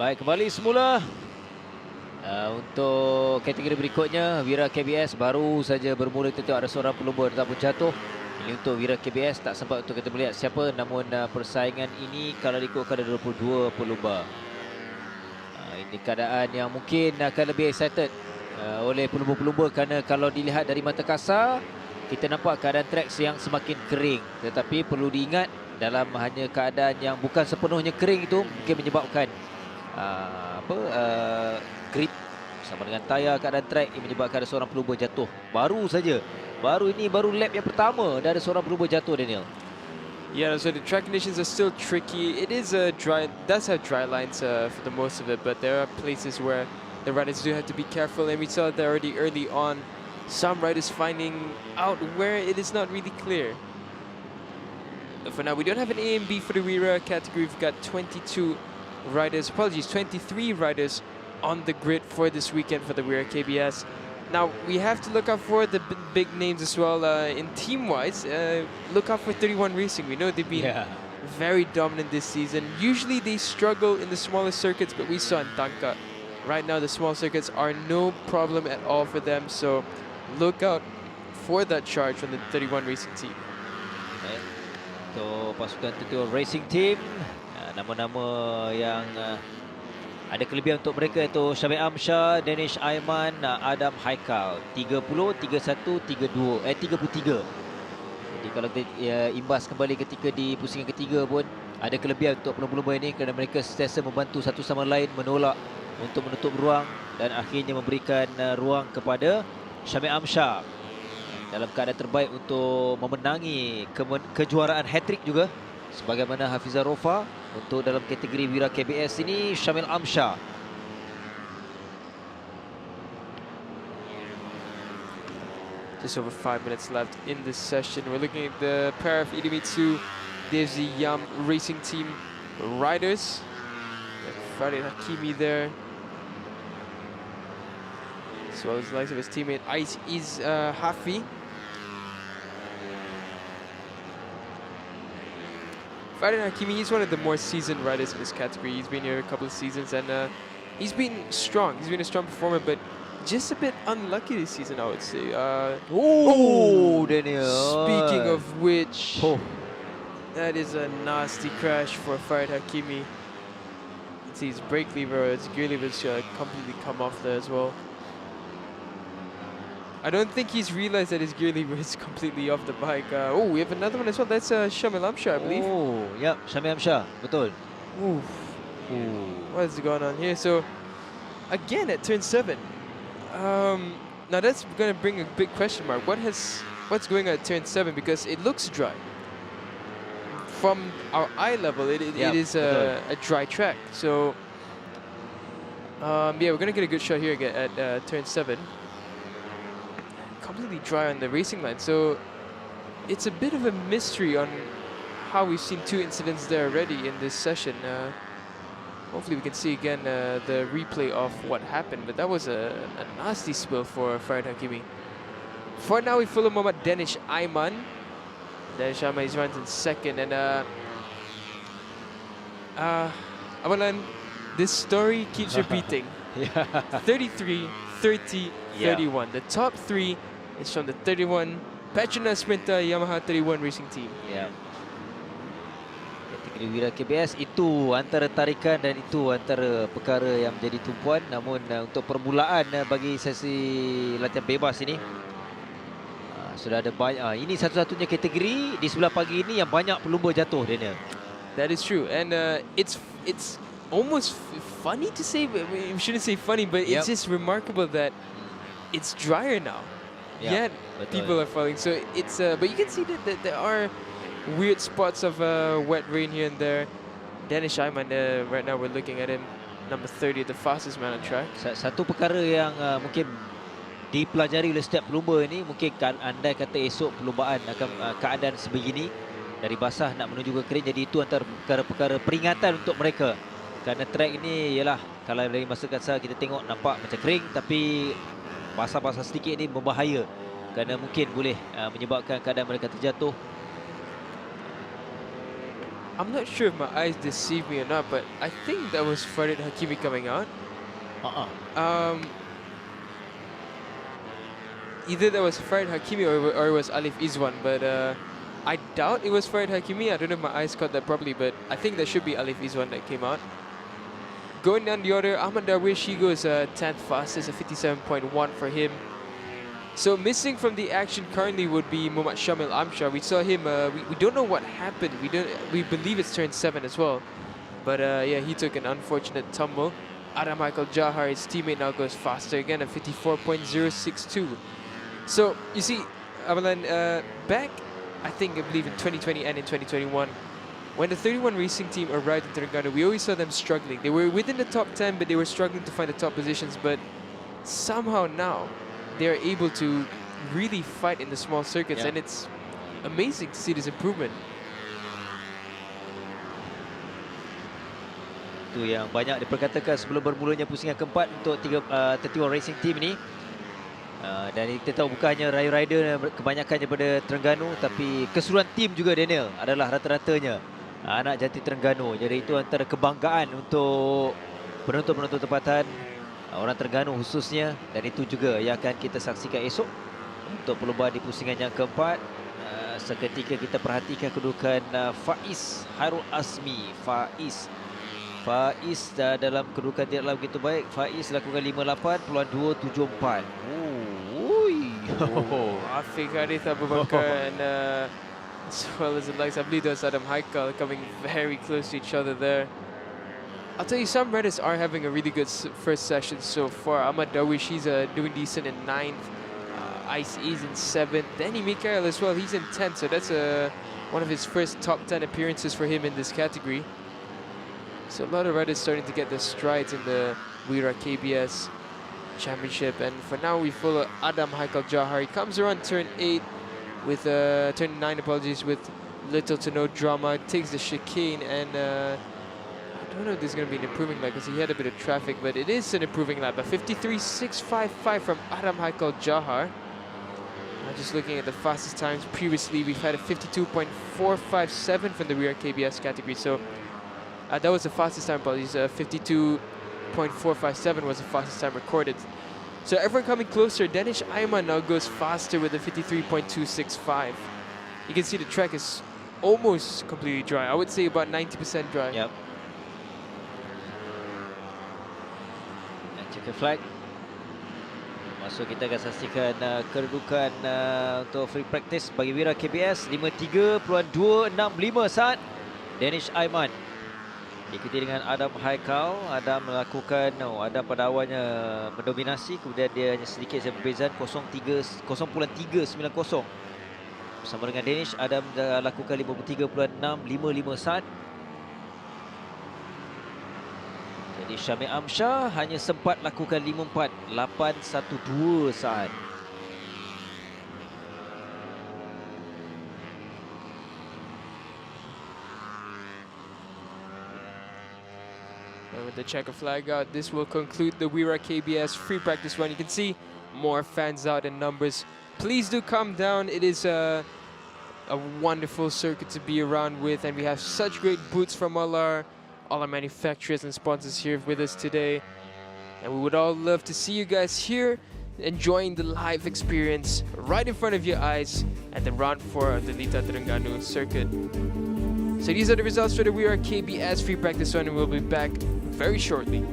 Baik, kembali semula. Untuk kategori berikutnya, Wira KBS baru saja bermula. Kita tengok ada seorang pelumba ataupun jatuh. Ini untuk Wira KBS, tak sempat untuk kita melihat siapa. Namun persaingan ini kalau diikutkan ada 22 pelumba. Ini keadaan yang mungkin akan lebih excited oleh pelumba-pelumba, kerana kalau dilihat dari mata kasar, kita nampak keadaan trek yang semakin kering. Tetapi perlu diingat, dalam hanya keadaan yang bukan sepenuhnya kering itu mungkin menyebabkan grip sama dengan tayar, keadaan trek yang menyebabkan ada seorang pelumba jatuh. Baru lap yang pertama dah ada seorang pelumba jatuh, Daniel. Yeah, so the track conditions are still tricky. It is does have dry lines for the most of it, but there are places where the riders do have to be careful, and we saw that already early on. Some riders finding out where it is not really clear. But for now, we don't have an A and B for the Wira category. We've got 23 riders on the grid for this weekend for the Wira KBS. Now, we have to look out for the big names as well. In team-wise, look out for 31 Racing. We know they've been very dominant this season. Usually they struggle in the smaller circuits, but we saw in Tanka. Right now, the small circuits are no problem at all for them. So, look out for that charge from the 31 Racing team. Untuk pasukan 31 Racing team, nama-nama yang ada kelebihan untuk mereka itu Syamil Amsyar, Danish Aiman, Adam Haikal. 30, 31, 32, 33. Jadi kalau kita imbas kembali ketika di pusingan ketiga pun ada kelebihan untuk pelumba-pelumba ini, kerana mereka sentiasa membantu satu sama lain, menolak untuk menutup ruang dan akhirnya memberikan ruang kepada Syamil Amsyar dalam keadaan terbaik untuk memenangi kejuaraan hat-trick juga. Sebagaimana Hafizah Rofa, untuk dalam kategori Wira KBS ini Syamil Amsyar. Just over 5 minutes left in this session. We're looking at the pair of Idemitsu Devzi Yam Racing Team riders. Farid Hakimi there, as well as the likes of his teammate Is Hafi. Farid Hakimi, he's one of the more seasoned riders in this category. He's been here a couple of seasons, and he's been strong. He's been a strong performer, but just a bit unlucky this season, I would say. Daniel. Speaking of which, that is a nasty crash for Farid Hakimi. See his brake lever, his gear lever completely come off there as well. I don't think he's realized that his gear lever is completely off the bike. We have another one as well. That's Syamil Amsyar, I believe. Yep, Syamil Amsyar, betul. What is going on here? So, again at turn 7. Now that's going to bring a big question mark. What's going on at turn 7? Because it looks dry. From our eye level, it is a dry track. So, we're going to get a good shot here again at turn 7. Completely dry on the racing line. So, it's a bit of a mystery on how we've seen 2 incidents there already in this session. Hopefully we can see again the replay of what happened. But that was a nasty spill for Farid Hakimi. For now, we follow Muhammad Danish Aiman. Danish Aiman is running in second. And Amalan, this story keeps repeating. 33, 30, 31. The top 3 is from the 31 Petronas Sprinter Yamaha 31 Racing Team. Kategori Wira KBS itu antara tarikan dan itu antara perkara yang menjadi tumpuan. Namun untuk permulaan bagi sesi latihan bebas ini sudah ada banyak. Ini satu-satunya kategori di sebelah pagi ini yang banyak pelumba jatuh, Daniel. That is true, and it's almost funny to say. We shouldn't say funny, but it's just remarkable that it's drier now. Yet people are falling. So it's but you can see that there are weird spots of wet rain here and there. Danish Aiman, right now we're looking at him, number 30, the fastest man on track. Satu perkara yang mungkin dipelajari oleh setiap pelumba ini, mungkin andai kata esok perlumbaan akan keadaan sebegini, dari basah nak menuju ke kering, jadi itu antara perkara-perkara peringatan untuk mereka. Kerana track ini ialah, kalau dari masa ke masa kita tengok nampak macam kering, tapi basah-basah sedikit ini berbahaya, kerana mungkin boleh menyebabkan keadaan mereka terjatuh. I'm not sure if my eyes deceive me or not, but I think that was Farid Hakimi coming out. Either that was Farid Hakimi or it was Alif Izwan, but I doubt it was Farid Hakimi. I don't know if my eyes caught that properly, but I think that should be Alif Izwan that came out. Going down the order, Ahmad Darwish, he goes 10th fastest, a 57.1 for him. So missing from the action currently would be Muhammad Shamil Amshar. We saw him, we don't know what happened. We believe it's turn 7 as well. But yeah, he took an unfortunate tumble. Adam Michael Jahar, his teammate, now goes faster again at 54.062. So you see, Amalan, back, I believe in 2020 and in 2021, when the 31 Racing team arrived in Terengganu, we always saw them struggling. They were within the top 10, but they were struggling to find the top positions. But somehow now, they are able to really fight in the small circuits, and it's amazing to see this improvement. Itu yang banyak diperkatakan sebelum bermulanya pusingan keempat untuk 31 Racing Team ini. Dan kita tahu bukan hanya rider kebanyakan daripada Terengganu, tapi keseluruhan tim juga, Daniel, adalah rata-ratanya anak jati Terengganu. Jadi itu antara kebanggaan untuk penonton-penonton tempatan, orang Terengganu khususnya, dan itu juga yang akan kita saksikan esok untuk perlombaan di pusingan yang keempat. Seketika kita perhatikan kedudukan Faiz Hairul Azmi. Faiz dalam kedudukan tidaklah begitu baik. Faiz lakukan 58.274. Afiq Harith Abu Bakar and as well as the likes, I believe there's Adam Haikal coming very close to each other there. I'll tell you, some riders are having a really good first session so far. Ahmad Darwish, he's doing decent in 9th. Ice is in 7th. Danny Mikael as well, he's in 10th. So that's one of his first top 10 appearances for him in this category. So a lot of riders starting to get their strides in the Wira KBS Championship. And for now, we follow Adam Haikal Jahar. He comes around turn 8 with turn 9, apologies, with little to no drama. Takes the chicane, and I don't know if this is going to be an improving lap because he had a bit of traffic, but it is an improving lap. A 53.655 from Adam Haikal Jahar. Just looking at the fastest times previously, we've had a 52.457 from the rear KBS category. So that was the fastest time, apologies. 52.457 was the fastest time recorded. So everyone coming closer. Danish Ayman now goes faster with a 53.265. You can see the track is almost completely dry. I would say about 90% dry. Yep. Checker flag. Masuk kita akan saksikan kedudukan untuk free practice bagi Wira KBS. 53.265 saat Danish Ayman. Diikuti dengan Adam Haikal. Adam melakukan, Adam pada awalnya mendominasi, kemudian dia hanya sedikit saja perbezaan 0.390. Bersama dengan Danish, Adam dah lakukan 53.655 saat. Jadi Syamil Amshar hanya sempat lakukan 54.812 saat. And with the checker flag out, this will conclude the Wira KBS free practice run. You can see more fans out in numbers. Please do come down. It is a wonderful circuit to be around with, and we have such great booths from all our manufacturers and sponsors here with us today. And we would all love to see you guys here enjoying the live experience right in front of your eyes at the round 4 of the Litar Terengganu circuit. So these are the results for the Wira KBS free practice run, and we'll be back very shortly.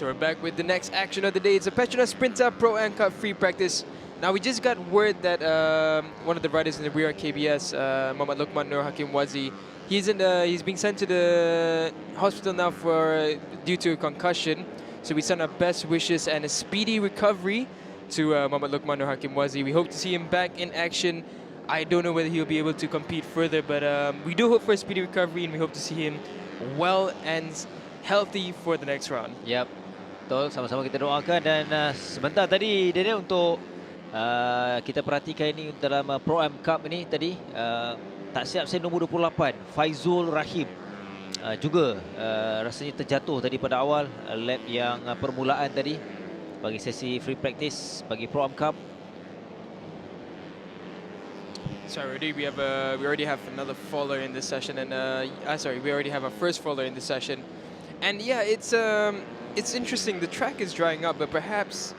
So we're back with the next action of the day. It's a Petronas Sprinter Pro and Cup free practice. Now we just got word that one of the riders in the rear KBS, Muhammad Luqman Nur Hakim Wazi, he's being sent to the hospital now due to a concussion. So we send our best wishes and a speedy recovery to Muhammad Luqman Nur Hakim Wazi. We hope to see him back in action. I don't know whether he'll be able to compete further, but we do hope for a speedy recovery, and we hope to see him well and healthy for the next round. Yap, betul. Sama-sama kita doakan dan sebentar tadi Daniel untuk kita perhatikan ini dalam Pro Am Cup ini tadi tak siap saya nombor 28 Faizul Rahim juga rasanya terjatuh tadi pada awal lap yang permulaan tadi bagi sesi free practice bagi Pro Am Cup. Sorry, we already have another faller in this session, and we already have our first faller in this session, and yeah, it's interesting. The track is drying up, but perhaps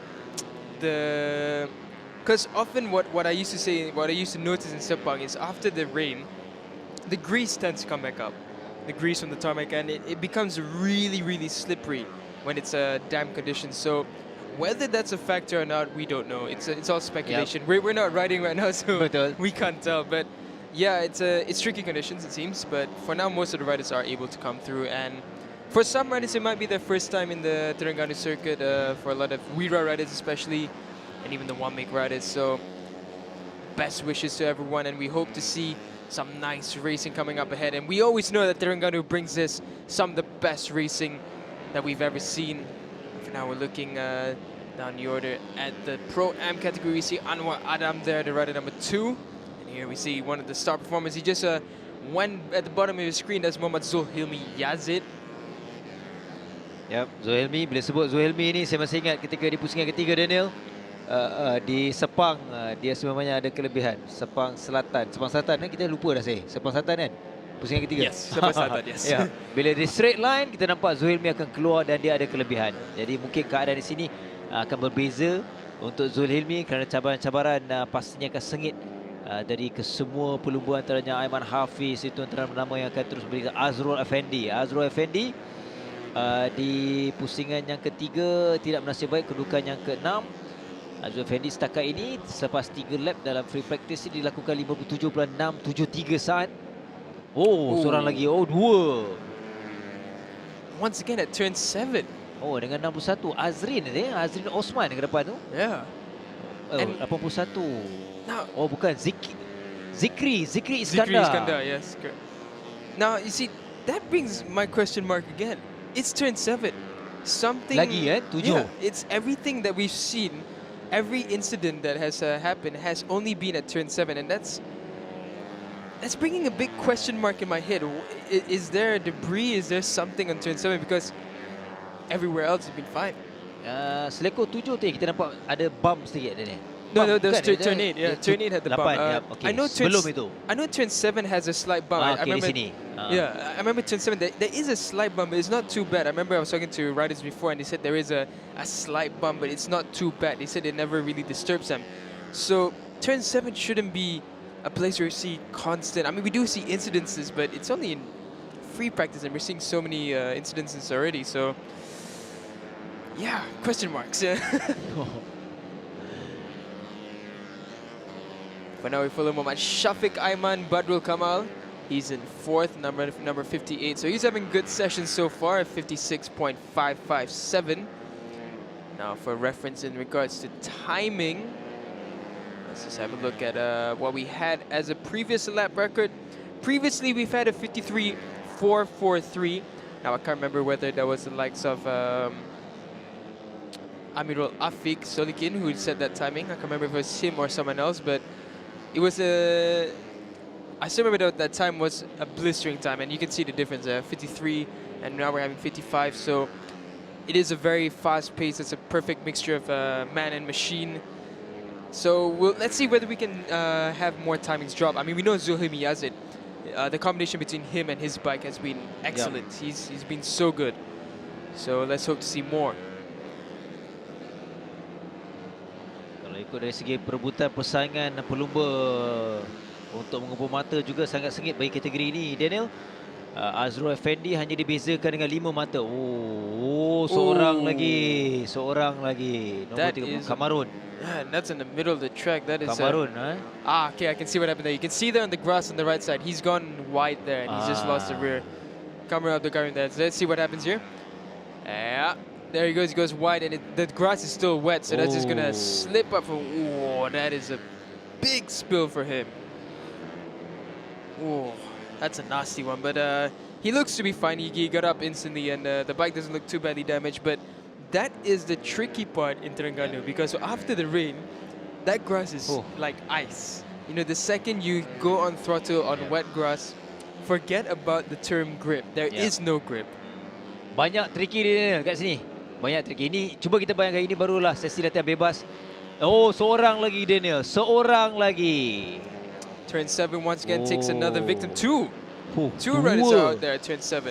because often what I used to say, what I used to notice in Sepang is after the rain, the grease tends to come back up, the grease from the tarmac, and it becomes really slippery when it's a damp condition. So whether that's a factor or not, we don't know. It's all speculation. Yep. We're not riding right now, so we can't tell. But yeah, it's tricky conditions, it seems. But for now, most of the riders are able to come through. And for some riders, it might be their first time in the Terengganu circuit. For a lot of Wira riders, especially, and even the one-make riders. So best wishes to everyone, and we hope to see some nice racing coming up ahead. And we always know that Terengganu brings us some of the best racing that we've ever seen. Now we're looking down the order at the Pro-Am category. We see Anwar Adam there, the rider number 2. And here we see one of the star performers. He just went at the bottom of your screen. That's Muhammad Zulhilmi Yazid. Yep, Zulhilmi. Bila sebut Zulhilmi ni, saya masih ingat ketika di pusingan ketiga Daniel. Di Sepang, dia sebenarnya ada kelebihan. Sepang Selatan kita lupa dah saya. Sepang Selatan kan? Pusingan ketiga. Yes, Sepang Selatan, yes. Ya. Bila di straight line, kita nampak Zulhilmi akan keluar dan dia ada kelebihan. Jadi mungkin keadaan di sini akan berbeza untuk Zulhilmi kerana cabaran-cabaran pastinya akan sengit dari kesemua pelumbu antaranya Aiman Hafiz, itu antara nama yang akan terus berikan. Azrul Effendi di pusingan yang ketiga tidak bernasib baik, kedudukan yang ke-6. Azrul Effendi setakat ini selepas 3 lap dalam free practice ini dilakukan 57.673 saat. Seorang lagi. 2. Once again at turn 7. Dengan 61. Azrin Osman yang ke depan tu. Yeah. 81. Now, bukan. Zikri Iskandar. Zikri Iskandar, yes. Correct. Now, you see, that brings my question mark again. It's turn 7. Something... Lagi 7. Yeah, it's everything that we've seen, every incident that has happened has only been at turn 7, and that's bringing a big question mark in my head. Is there debris? Is there something on turn 7? Because everywhere else has been fine. Seleko 7 tu kita nampak ada bump sedikit ni. No, there's turn 8. Yeah, turn 8 had the bump. Okay. I know turn 7 has a slight bump. I remember, di sini. Yeah, I remember turn 7. There is a slight bump, but it's not too bad. I remember I was talking to riders before, and they said there is a slight bump, but it's not too bad. They said it never really disturbs them. So turn 7 shouldn't be a place where you see constant. I mean, we do see incidences, but it's only in free practice, and we're seeing so many incidences already. So, yeah, question marks. For now, we follow Muhammad Shafiq Aiman Badrul Kamal. He's in 4th, number 58. So he's having good sessions so far at 56.557. Now, for reference in regards to timing, let's just have a look at what we had as a previous lap record. Previously, we've had a 53.443. Now, I can't remember whether that was the likes of Amirul Afiq Solikin who said that timing. I can't remember if it was him or someone else, but it was I still remember that time was a blistering time, and you can see the difference there, 53, and now we're having 55. So it is a very fast pace. It's a perfect mixture of man and machine. So let's see whether we can have more timings drop. I mean, we know Zulhilmi Yazid. The combination between him and his bike has been excellent. Yeah. He's been so good. So let's hope to see more. Kalau ikut dari segi perebutan persaingan pelumba untuk mengepung mata juga sangat sengit bagi kategori ini, Daniel. Azrul Effendi hanya dibezakan dengan 5 mata. Seorang lagi. Nombor That 3 is- Kamarun. Man, that's in the middle of the track. That is. Kamarun, Okay, I can see what happened there. You can see there on the grass on the right side. He's gone wide there, and he's just lost the rear. Kamara Abdul Karim there. So let's see what happens here. Yeah, there he goes. He goes wide, and the grass is still wet, so that's just gonna slip up. That is a big spill for him. That's a nasty one, but he looks to be fine. He got up instantly, and the bike doesn't look too badly damaged. But that is the tricky part in Terengganu, because after the rain, that grass is like ice. You know, the second you go on throttle on wet grass, forget about the term grip. There is no grip. Banyak tricky dia kat sini. Banyak tricky. Ini cuba kita bayangkan, ini barulah sesi latihan bebas. Seorang lagi Daniel. Seorang lagi. Turn 7 once again takes another victim. Two Dua. riders are out there at turn 7.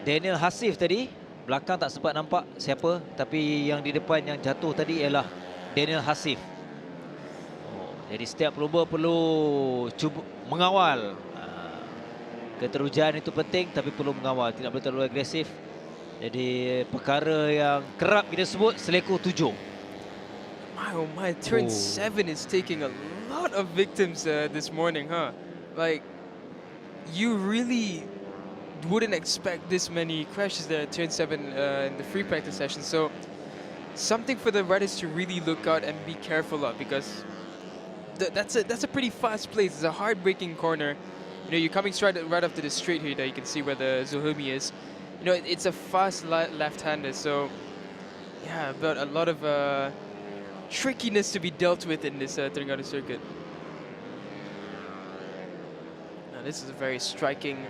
Daniel Hasif tadi. Belakang tak sempat nampak siapa. Tapi yang di depan yang jatuh tadi ialah Daniel Hasif. Jadi setiap pelumba perlu cuba mengawal. Keterujan itu penting, tapi perlu mengawal. Tidak boleh terlalu agresif. Jadi perkara yang kerap kita sebut seleko 7. Oh my, turn 7 is taking a lot of victims this morning, huh? Like, you really wouldn't expect this many crashes there at turn 7 in the free practice session. So, something for the riders to really look out and be careful of, because that's a pretty fast place. It's a hard-braking corner. You know, you're coming right up to the straight here that you can see where the Zuhumi is. You know, it's a fast left-hander, so yeah, but a lot of trickiness to be dealt with in this Terengganu circuit. Now, this is a very striking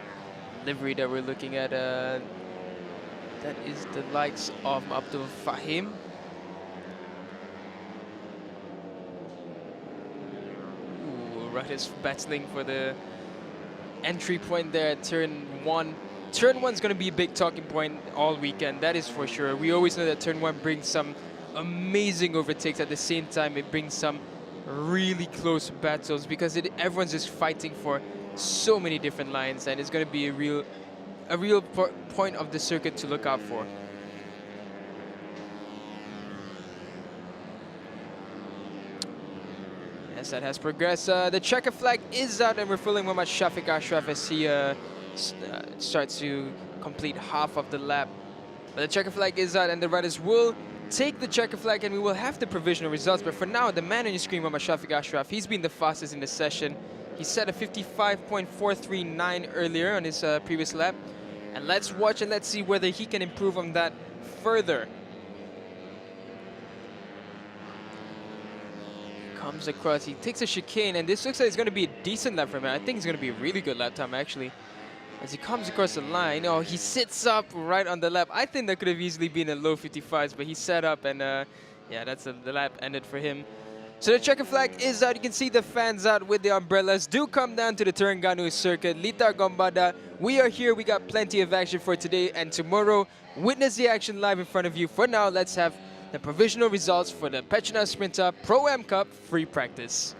livery that we're looking at. That is the likes of Abdul Fahim. Riders battling for the entry point there at turn 1. Turn 1's going to be a big talking point all weekend, that is for sure. We always know that turn 1 brings some amazing overtakes. At the same time, it brings some really close battles, because everyone's just fighting for so many different lines, and it's going to be a real point of the circuit to look out for. As that has progressed, the checker flag is out, and we're filling Muhammad Shafiq Ashraf as he starts to complete half of the lap. But the checker flag is out, and the riders will take the checker flag, and we will have the provisional results. But for now, the man on your screen, Muhammad Shafiq Ashraf, he's been the fastest in the session. He set a 55.439 earlier on his previous lap. And let's watch and let's see whether he can improve on that further. Comes across, he takes a chicane, and this looks like it's going to be a decent lap for him. I think it's going to be a really good lap time, actually. As he comes across the line, he sits up right on the lap. I think that could have easily been a low 55s, but he sat up, and yeah, that's the lap ended for him. So the checker flag is out. You can see the fans out with the umbrellas. Do come down to the Terengganu circuit. Litar Gombada, we are here. We got plenty of action for today and tomorrow. Witness the action live in front of you. For now, let's have the provisional results for the Petronas Sprinter Pro-Am Cup free practice.